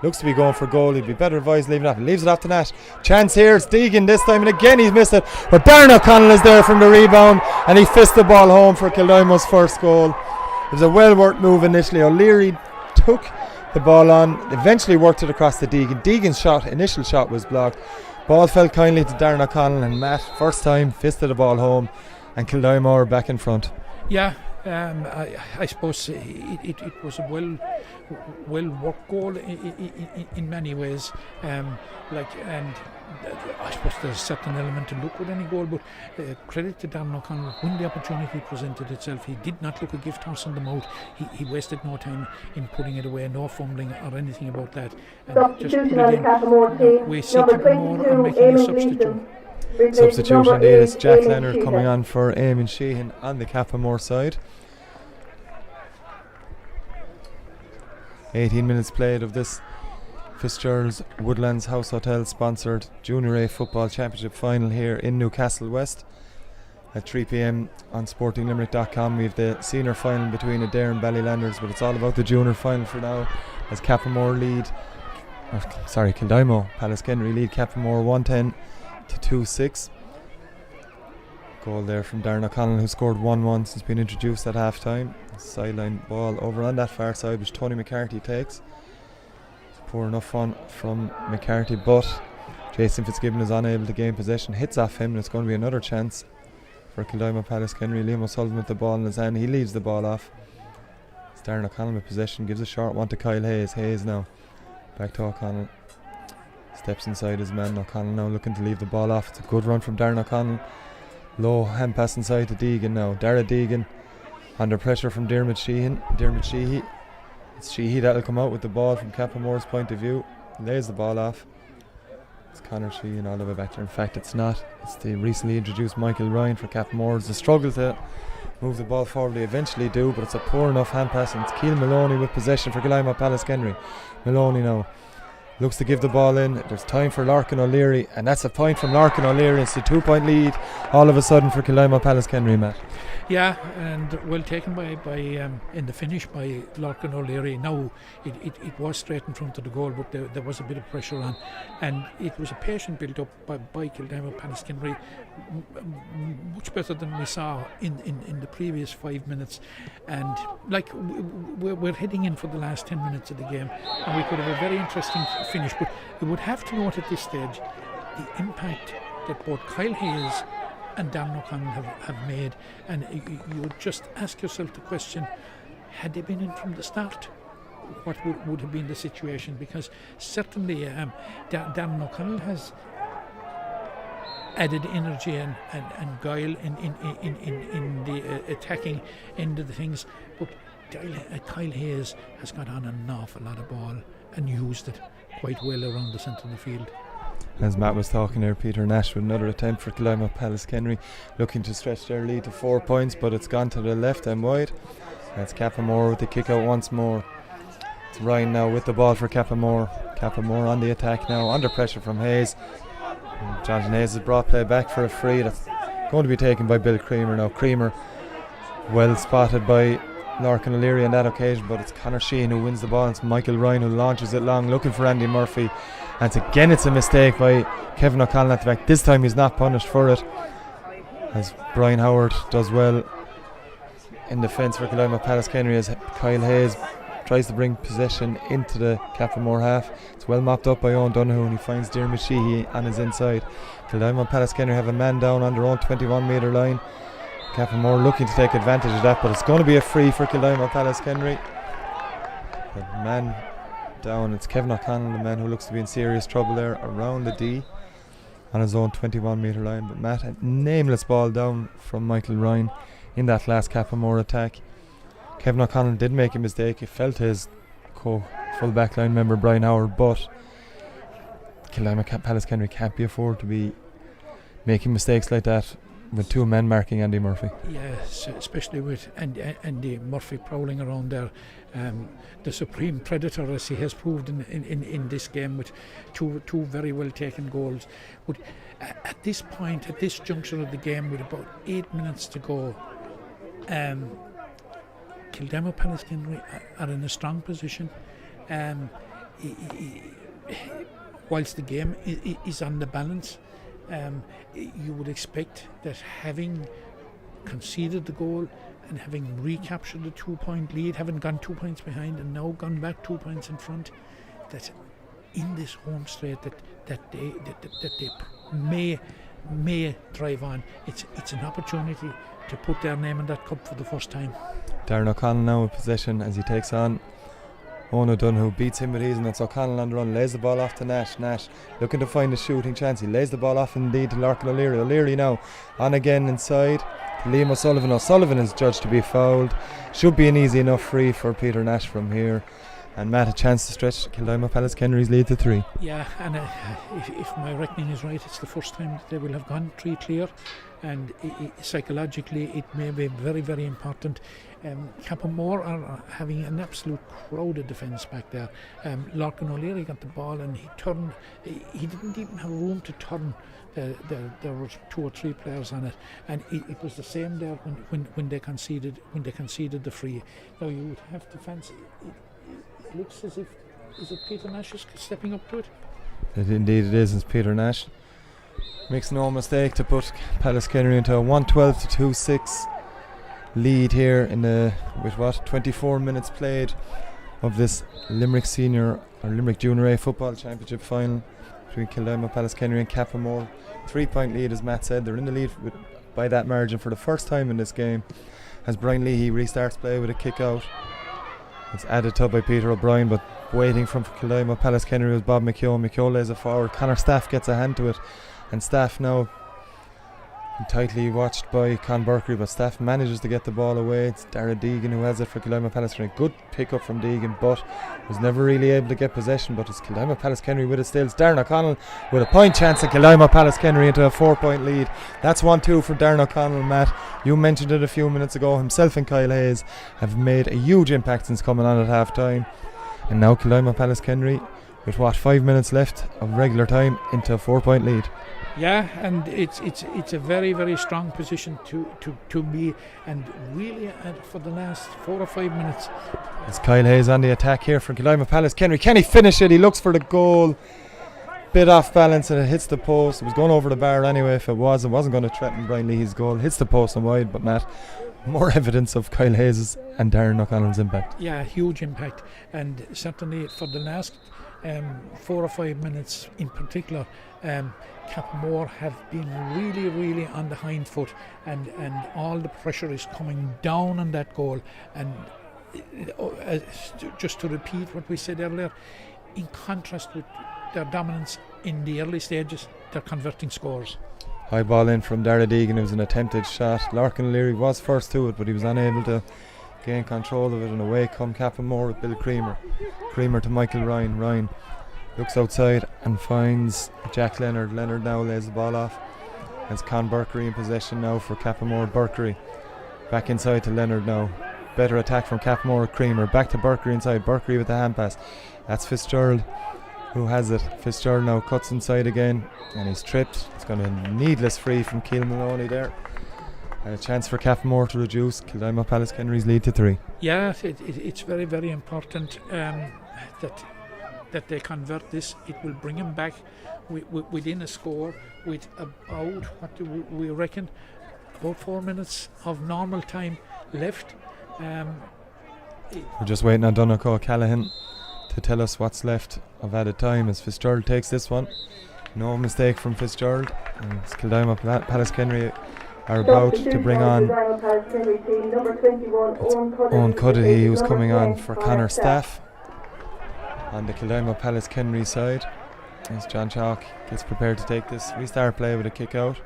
Speaker 1: looks to be going for goal. He'd be better advised leaving it off. He leaves it off to Nash. Chance here, it's Deegan this time, and again he's missed it, but Darren O'Connell is there from the rebound, and he fists the ball home for Kildimo's first goal. It was a well worked move initially. O'Leary took the ball on, eventually worked it across to Deegan. Deegan's initial shot was blocked. Ball fell kindly to Darren O'Connell, and Matt, first time, fisted the ball home, and Kildimo are back in front.
Speaker 2: Yeah, I suppose it was a well worked goal in many ways. And I suppose there's a certain element to look with any goal, but credit to Darren O'Connell. When the opportunity presented itself, he did not look a gift horse in the mouth. He wasted no time in putting it away, no fumbling or anything about that. And just put it in. We see Cappamore are making a substitute.
Speaker 1: Substitution indeed. It's Jack Leonard coming on for Eamon Sheehan on the Cappamore side. 18 minutes played of this Fitzgerald's Woodlands House Hotel sponsored Junior A Football Championship final here in Newcastle West. At 3 p.m. on SportingLimerick.com we have the senior final between Adair and Ballylanders, but it's all about the junior final for now, as Kildimo Pallaskenry lead Cappamore 110 to 2-6. Goal there from Darren O'Connell, who scored 1-1 since being introduced at half time. Sideline ball over on that far side, which Tony McCarthy takes. It's poor enough fun from McCarthy, but Jason Fitzgibbon is unable to gain possession, hits off him, and it's going to be another chance for Kildimo Pallaskenry. Liam O'Sullivan with the ball in his hand, he leaves the ball off. It's Darren O'Connell with possession, gives a short one to Kyle Hayes. Hayes now back to O'Connell, steps inside his man. O'Connell now looking to leave the ball off. It's a good run from Darren O'Connell. Low hand pass inside to Deegan now. Dara Deegan under pressure from Dermot Sheehy. It's Sheehy that'll come out with the ball from Cappamore's point of view. Lays the ball off. It's Conor Sheehan all the way back there. In fact, it's not. It's the recently introduced Michael Ryan for Cappamore. It's a struggle to move the ball forward. They eventually do, but it's a poor enough hand pass, and it's Keelan Maloney with possession for Kildimo Pallaskenry. Maloney now looks to give the ball in. There's time for Larkin O'Leary, and that's a point from Larkin O'Leary. It's a 2-point lead all of a sudden for Kildimo Pallaskenry, Matt.
Speaker 2: Yeah, and well taken by in the finish by Larkin O'Leary. Now it was straight in front of the goal, but there was a bit of pressure on, and it was a patient build up by Kildimo Pallaskenry, much better than we saw in the previous 5 minutes. And like we're heading in for the last 10 minutes of the game, and we could have a very interesting finish, but we would have to note at this stage the impact that both Kyle Hayes and Darren O'Connell have made, and you would just ask yourself the question, had they been in from the start, what would have been the situation? Because certainly Darren O'Connell has added energy and guile in the attacking end of the things, but Kyle Hayes has got on an awful lot of ball and used it quite well around the centre of the field.
Speaker 1: As Matt was talking there, Peter Nash with another attempt for Kildimo Pallaskenry, looking to stretch their lead to 4 points, but it's gone to the left and wide. That's Cappamore with the kick out once more. It's Ryan now with the ball for Cappamore. Cappamore on the attack now, under pressure from Hayes. And Jonathan Hayes has brought play back for a free. That's going to be taken by Bill Creamer now. Creamer well spotted by Larkin O'Leary on that occasion, but it's Conor Sheehan who wins the ball. It's Michael Ryan who launches it long, looking for Andy Murphy. And it's a mistake by Kevin O'Connell at the back. This time he's not punished for it, as Brian Howard does well in defence for Kildimo Pallaskenry, as Kyle Hayes tries to bring possession into the Cappamore half. It's well mopped up by Owen Donoghue, and he finds Diarmuid Sheehy on his inside. Kildimo Pallaskenry have a man down on their own 21 metre line. Cappamore looking to take advantage of that, but it's going to be a free for Kildimo Pallaskenry. The man down, it's Kevin O'Connell, the man who looks to be in serious trouble there around the D on his own 21 metre line. But Matt, a nameless ball down from Michael Ryan in that last Cappamore attack. Kevin O'Connell did make a mistake. It fell to his full back line member Brian Howard, but Kildimo Pallaskenry can't be afforded to be making mistakes like that with two men marking Andy Murphy.
Speaker 2: Yes, especially with Andy Murphy prowling around there, the supreme predator, as he has proved in this game, with two very well taken goals. But at this point, at this juncture of the game, with about 8 minutes to go, Kildimo Pallaskenry are in a strong position. Whilst the game is on the balance, you would expect that, having conceded the goal and having recaptured the 2 point lead, having gone 2 points behind and now gone back 2 points in front, that in this home straight that they may drive on. It's an opportunity to put their name in that cup for the first time.
Speaker 1: Darren O'Connell now in possession as he takes on Owen O'Donoghue, beats him with ease, and it's O'Connell on the run, lays the ball off to Nash. Nash looking to find a shooting chance. He lays the ball off indeed to Larkin O'Leary. O'Leary now on again inside to Liam O'Sullivan. O'Sullivan is judged to be fouled. Should be an easy enough free for Peter Nash from here. And Matt, a chance to stretch Kildimo Pallaskenry's lead to 3.
Speaker 2: Yeah, and if my reckoning is right, it's the first time that they will have gone 3 clear, and psychologically it may be very, very important. Cappamore are having an absolute crowded defence back there. Larkin O'Leary got the ball and he turned. He didn't even have room to turn. There were 2 or 3 players on it, and it was the same there when they conceded the free. Now you would have to fancy. It looks as if, is it Peter Nash is stepping up to it?
Speaker 1: Indeed it is. It's Peter Nash. Makes no mistake to put Pallaskenry into a 112 to 2-6 lead here in with 24 minutes played of this Limerick Senior or Limerick Junior A Football Championship final between Kildimo Pallaskenry and Cappamore. 3 point lead, as Matt said. They're in the lead by that margin for the first time in this game, as Brian Leahy restarts play with a kick out. It's added to by Peter O'Brien, but waiting from Kildimo Pallaskenry was Bob McKeown. McKeown lays it forward. Conor Staff gets a hand to it, and Staff now tightly watched by Con Berkery, but Staff manages to get the ball away. It's Dara Deegan who has it for Kildimo Pallaskenry. Good pick up from Deegan, but was never really able to get possession. But it's Kildimo Pallaskenry with it still. It's Darren O'Connell with a point chance at Kildimo Pallaskenry into a 4 point lead. That's 1-2 for Darren O'Connell. Matt, you mentioned it a few minutes ago. Himself and Kyle Hayes have made a huge impact since coming on at half time, and now Kildimo Pallaskenry with 5 minutes left of regular time into a 4 point lead.
Speaker 2: Yeah, and it's a very, very strong position to be, and really for the last 4 or 5 minutes.
Speaker 1: It's Kyle Hayes on the attack here for Kildimo Pallaskenry. Can he finish it? He looks for the goal. Bit off balance and it hits the post. It was going over the bar anyway. If it wasn't going to threaten Brian Leahy's goal. Hits the post and wide, but Matt, more evidence of Kyle Hayes' and Darren O'Connell's impact.
Speaker 2: Yeah, huge impact, and certainly for the last 4 or 5 minutes in particular, Cappamore have been really on the hind foot, and all the pressure is coming down on that goal. And just to repeat what we said earlier, in contrast with their dominance in the early stages, they're converting scores.
Speaker 1: High ball in from Dara Deegan. It was an attempted shot. Larkin O'Leary was first to it, but he was unable to gain control of it, and away come Cappamore with Bill Creamer. Creamer to Michael Ryan. Ryan looks outside and finds Jack Leonard. Leonard now lays the ball off. It's Con Berkery in possession now for Cappamore. Berkery back inside to Leonard now. Better attack from Cappamore. Creamer back to Berkery inside. Berkery with the hand pass. That's Fitzgerald who has it. Fitzgerald now cuts inside again, and he's tripped. It's got a needless free from Keelan Maloney there, and a chance for Cappamore to reduce Kildimo Pallaskenry's lead to 3.
Speaker 2: Yeah, it's very important that they convert this. It will bring them back within a score with about, what do we reckon, about 4 minutes of normal time left.
Speaker 1: We're just waiting on Donegal Callahan to tell us what's left of added time as Fitzgerald takes this one. No mistake from Fitzgerald, and Kildimo Pallaskenry are about to bring on Owen Cudahy, who's coming on for Connor Staff on the Kildimo Pallaskenry side, as John Chalk gets prepared to take this restart play with a kick out.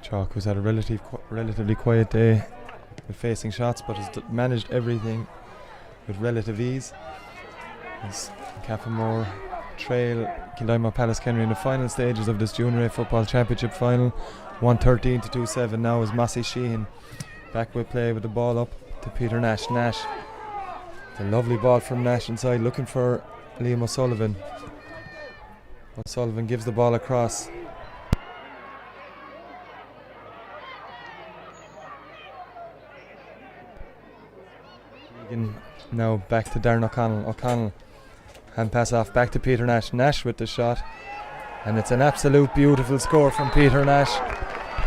Speaker 1: Chalk was had a relatively quiet day with facing shots, but has managed everything with relative ease. As Cappamore trail Kildimo Pallaskenry in the final stages of this Junior A Football Championship final, 113 to 2-7 now, as Massey Sheehan back with play with the ball up to Peter Nash. Nash, it's a lovely ball from Nash inside, looking for Liam O'Sullivan. O'Sullivan gives the ball across. Now back to Darren O'Connell. O'Connell, hand pass off back to Peter Nash. Nash with the shot, and it's an absolute beautiful score from Peter Nash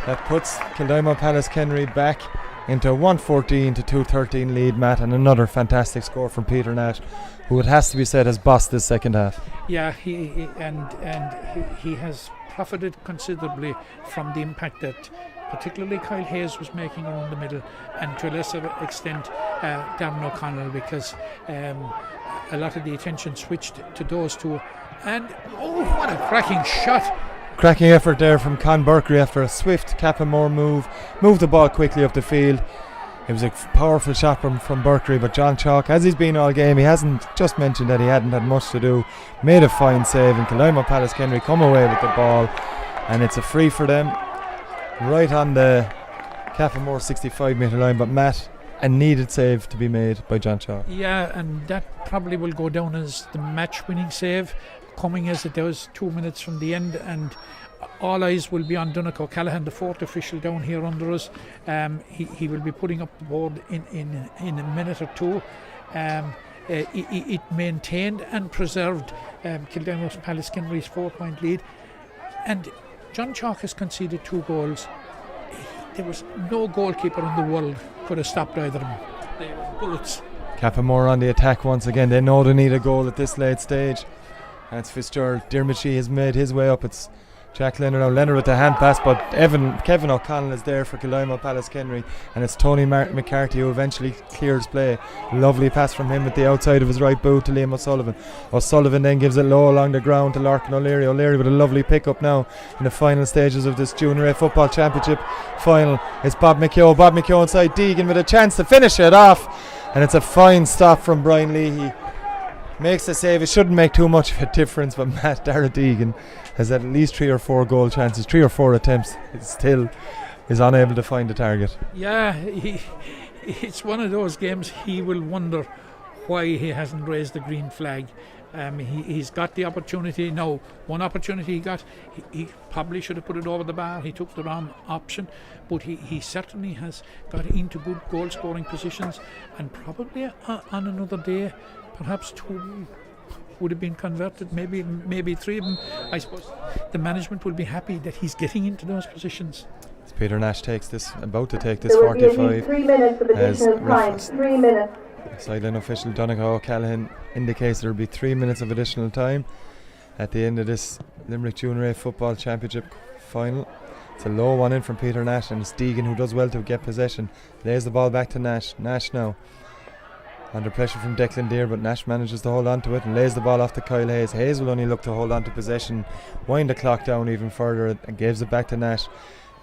Speaker 1: that puts Kildimo Pallaskenry back into a 114 to 213 lead, Matt, and another fantastic score from Peter Nash, who it has to be said has bossed this second half.
Speaker 2: Yeah, he has profited considerably from the impact that particularly Kyle Hayes was making around the middle, and to a lesser extent Darren O'Connell, because a lot of the attention switched to those two. And what a cracking shot!
Speaker 1: Cracking effort there from Con Berkery after a swift Cappamore moved the ball quickly up the field. It was a powerful shot from Berkery, but John Chalk, as he's been all game, he hasn't just mentioned that he hadn't had much to do, made a fine save, and Kildimo Pallaskenry come away with the ball, and it's a free for them right on the Cappamore 65 metre line. But Matt, a needed save to be made by John Chalk.
Speaker 2: Yeah, and that probably will go down as the match winning save, coming as it does 2 minutes from the end, and all eyes will be on Donegal Callahan, the fourth official down here under us. He will be putting up the board in a minute or two. It maintained and preserved Kildimo Pallaskenry's 4-point lead, and John Chalk has conceded 2 goals. There was no goalkeeper in the world could have stopped either of them. They were bullets.
Speaker 1: Cappamore on the attack once again. They know they need a goal at this late stage, and it's Fitzgerald. Dermot Shee has made his way up. It's Jack Leonard now. Leonard with the hand pass, but Kevin O'Connell is there for Kildimo Pallaskenry, and it's Tony McCarthy who eventually clears play. Lovely pass from him at the outside of his right boot to Liam O'Sullivan. O'Sullivan then gives it low along the ground to Larkin O'Leary. O'Leary with a lovely pick up now in the final stages of this Junior A Football Championship final. It's Bob McKeown. Bob McKeown inside Deegan with a chance to finish it off, and it's a fine stop from Brian Leahy. Makes the save. It shouldn't make too much of a difference, but Matt, Dara Deegan has at least 3 or 4 goal chances, 3 or 4 attempts. It still is unable to find the target.
Speaker 2: Yeah, it's one of those games he will wonder why he hasn't raised the green flag. He's got the opportunity now. One opportunity he got, he probably should have put it over the bar. He took the wrong option, but he certainly has got into good goal scoring positions, and probably on another day perhaps 2 would have been converted, maybe 3 of them. I suppose the management will be happy that he's getting into those positions.
Speaker 1: As Peter Nash about to take this 45.
Speaker 3: 3 minutes of additional time. 3 minutes.
Speaker 1: Sideline official Donegal O'Callaghan indicates there will be 3 minutes of additional time at the end of this Limerick Junior A Football Championship final. It's a low one in from Peter Nash, and it's Deegan who does well to get possession. Lays the ball back to Nash. Nash now under pressure from Declan Deere, but Nash manages to hold on to it and lays the ball off to Kyle Hayes. Hayes will only look to hold on to possession, wind the clock down even further, and gives it back to Nash.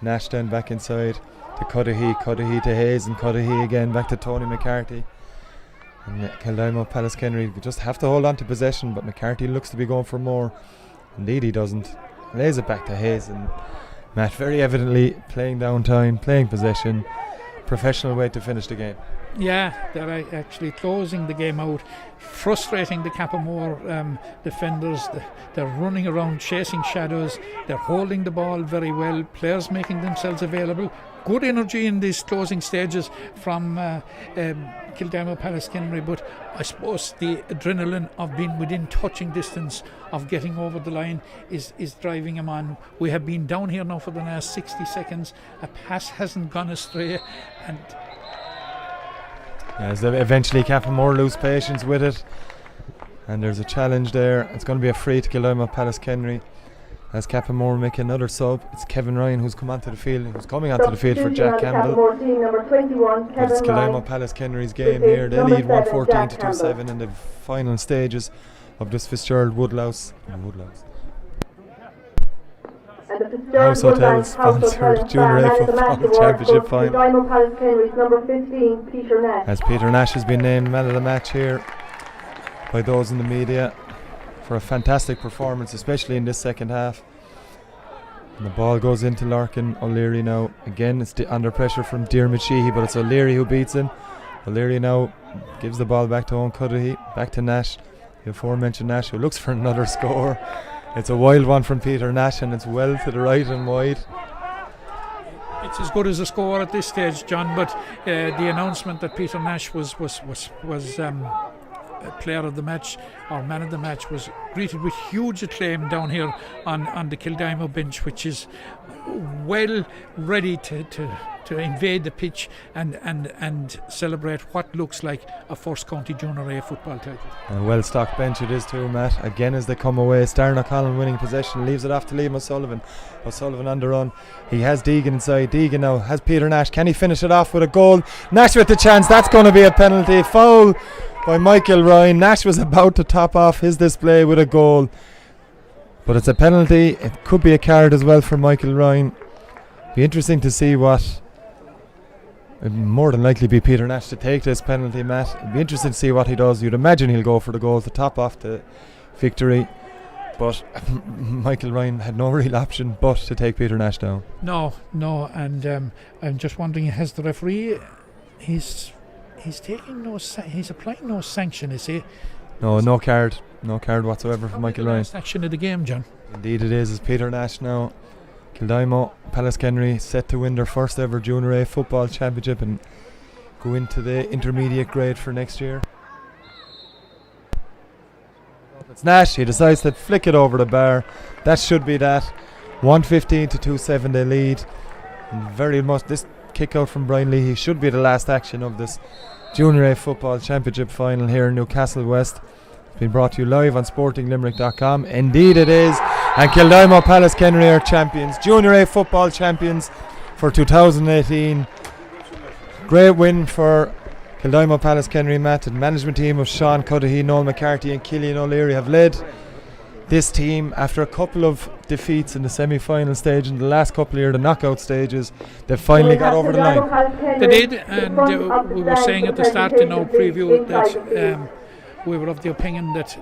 Speaker 1: Nash then back inside to Cudahy. Cudahy to Hayes, and Cudahy again back to Tony McCarthy. And Kildimo Pallaskenry just have to hold on to possession, but McCarthy looks to be going for more. Indeed he doesn't. Lays it back to Hayes, and Matt very evidently playing down time, playing possession. Professional way to finish the game.
Speaker 2: Yeah, they're actually closing the game out, frustrating the Cappamore defenders. They're running around chasing shadows. They're holding the ball very well. Players making themselves available. Good energy in these closing stages from Kildimo Pallaskenry, but I suppose the adrenaline of being within touching distance of getting over the line is driving them on. We have been down here now for the last 60 seconds. A pass hasn't gone astray, and
Speaker 1: as eventually Cappamore lose patience with it, and there's a challenge there. It's going to be a free to Kildimo Pallaskenry as Cappamore make another sub. It's Kevin Ryan who's coming onto the field for Jack Campbell. But it's Kildimo Pallaskenry's game here. They lead 114 to 27 in the final stages of this Fitzgerald Woodlouse House Hotel sponsored Junior A Football Championship final. As Peter Nash has been named man of the match here by those in the media for a fantastic performance, especially in this second half. And the ball goes into Larkin O'Leary now. Again, it's under pressure from Diarmuid Sheehy, but it's O'Leary who beats him. O'Leary now gives the ball back to Owen Cudahy, back to Nash. The aforementioned Nash, who looks for another score. It's a wild one from Peter Nash, and it's well to the right and wide.
Speaker 2: It's as good as a score at this stage, John, but the announcement that Peter Nash was player of the match or man of the match was greeted with huge acclaim down here on the Kildimo bench, which is well ready to invade the pitch and celebrate what looks like a first county junior A football title.
Speaker 1: And a well stocked bench it is too, Matt. Again as they come away, Starn O'Connell winning possession, leaves it off to Liam O'Sullivan. O'Sullivan on the run. He has Deegan inside. Deegan now has Peter Nash. Can he finish it off with a goal? Nash with the chance. That's going to be a penalty. Foul by Michael Ryan. Nash was about to top off his display with a goal, but it's a penalty. It could be a card as well for Michael Ryan. Be interesting to see what. It'd more than likely be Peter Nash to take this penalty, Matt. It'd be interesting to see what he does. You'd imagine he'll go for the goal to top off the victory, but Michael Ryan had no real option but to take Peter Nash down.
Speaker 2: No, and I'm just wondering, has the referee? He's applying no sanction, is he?
Speaker 1: No card whatsoever for Michael Ryan.
Speaker 2: Last action of the game, John.
Speaker 1: Indeed it is. As Peter Nash now, Kildimo Pallaskenry set to win their first ever Junior A Football Championship and go into the intermediate grade for next year. It's Nash. He decides to flick it over the bar. That should be that. 115 to 2-7 they lead. And very much this kick out from Brian Leahy should be the last action of this Junior A Football Championship final here in Newcastle West. It's been brought to you live on sportinglimerick.com. Indeed it is. And Kildimo Pallaskenry are champions, Junior A Football champions for 2018. Great win for Kildimo Pallaskenry, Matt. The management team of Sean Cudahy, Noel McCarthy and Killian O'Leary have led this team after a couple of defeats in the semi-final stage in the last couple of years, the knockout stages. They finally got over the line.
Speaker 2: They did, and we were saying at the start in our preview that we were of the opinion that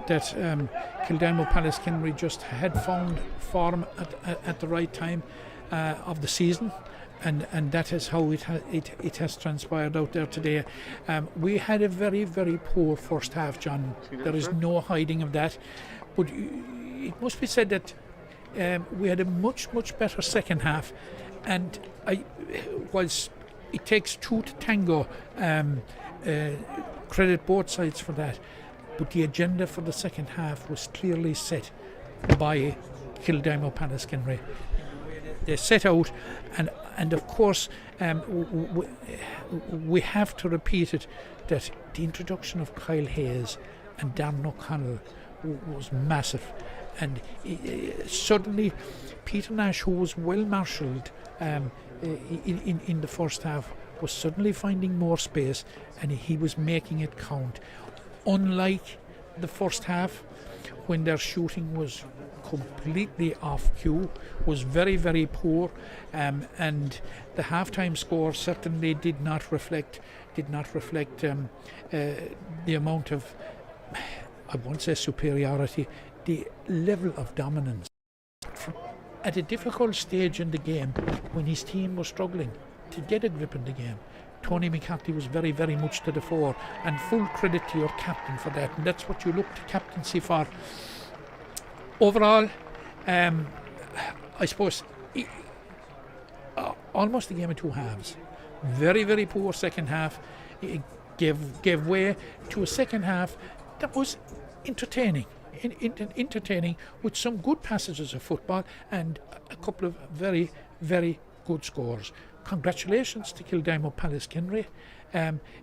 Speaker 2: Kildimo Pallaskenry just had found form at the right time of the season, and that is how it has transpired out there today. We had a very, very poor first half, John. There is no hiding of that, but it must be said that we had a much better second half, and whilst it takes two to tango, credit both sides for that. But the agenda for the second half was clearly set by Kildimo Pallaskenry. they set out, and of course we have to repeat it, that the introduction of Kyle Hayes and Darren O'Connell was massive, and suddenly Peter Nash, who was well marshalled in the first half, was suddenly finding more space, and he was making it count. Unlike the first half, when their shooting was completely off cue, was very, very poor, and the halftime score certainly did not reflect the amount of, I won't say superiority, the level of dominance. At a difficult stage in the game, when his team was struggling to get a grip in the game, Tony McCarthy was very, very much to the fore, and full credit to your captain for that, and that's what you look to captaincy for. Overall, I suppose almost a game of two halves. Very, very poor second half. It gave way to a second half that was entertaining. Entertaining, with some good passages of football and a couple of very, very good scores. Congratulations to Kildimo Pallaskenry.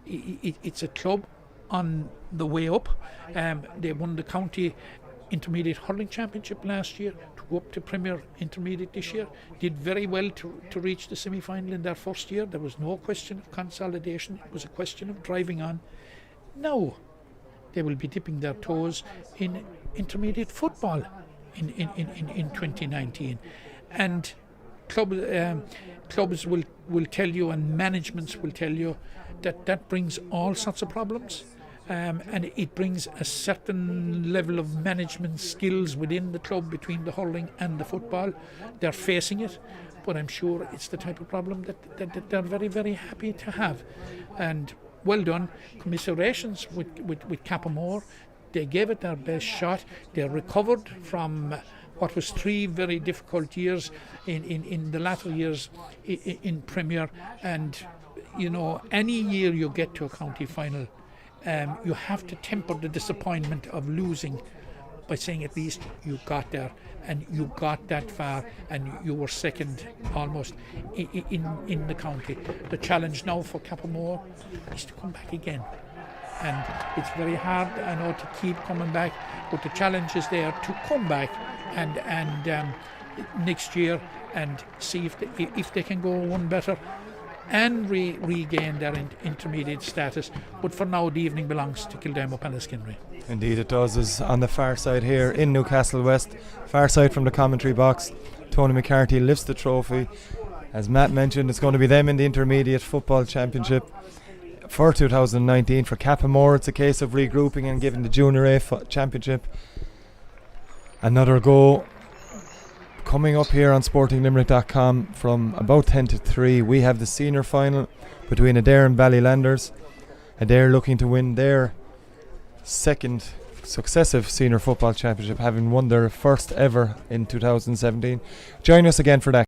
Speaker 2: It's a club on the way up. They won the county intermediate hurling championship last year, to go up to Premier Intermediate this year. Did very well to reach the semi-final in their first year. There was no question of consolidation. It was a question of driving on. Now they will be dipping their toes in intermediate football in 2019, and clubs will tell you, and managements will tell you, that brings all sorts of problems, and it brings a certain level of management skills within the club, between the hurling and the football. They're facing it, but I'm sure it's the type of problem that they're very, very happy to have. And well done, commiserations with Cappamore. They gave it their best shot. They recovered from what was 3 very difficult years in the latter years in Premier. And you know, any year you get to a county final, you have to temper the disappointment of losing by saying at least you got there, and you got that far, and you were second almost in the county. The challenge now for Cappamore is to come back again, and it's very hard, I know, to keep coming back, but the challenge is there to come back and next year and see if they can go one better and regain their intermediate status. But for now, the evening belongs to Kildimo Pallaskenry.
Speaker 1: Indeed it does. Is on the far side here in Newcastle West, far side from the commentary box. Tony McCarthy lifts the trophy. As Matt mentioned, it's going to be them in the Intermediate Football Championship for 2019. For Cappamore, it's a case of regrouping and giving the Junior A Championship another go. Coming up here on SportingLimerick.com from about 10 to 3, we have the senior final between Adair and Ballylanders. Adair looking to win their second successive senior football championship, having won their first ever in 2017. Join us again for that.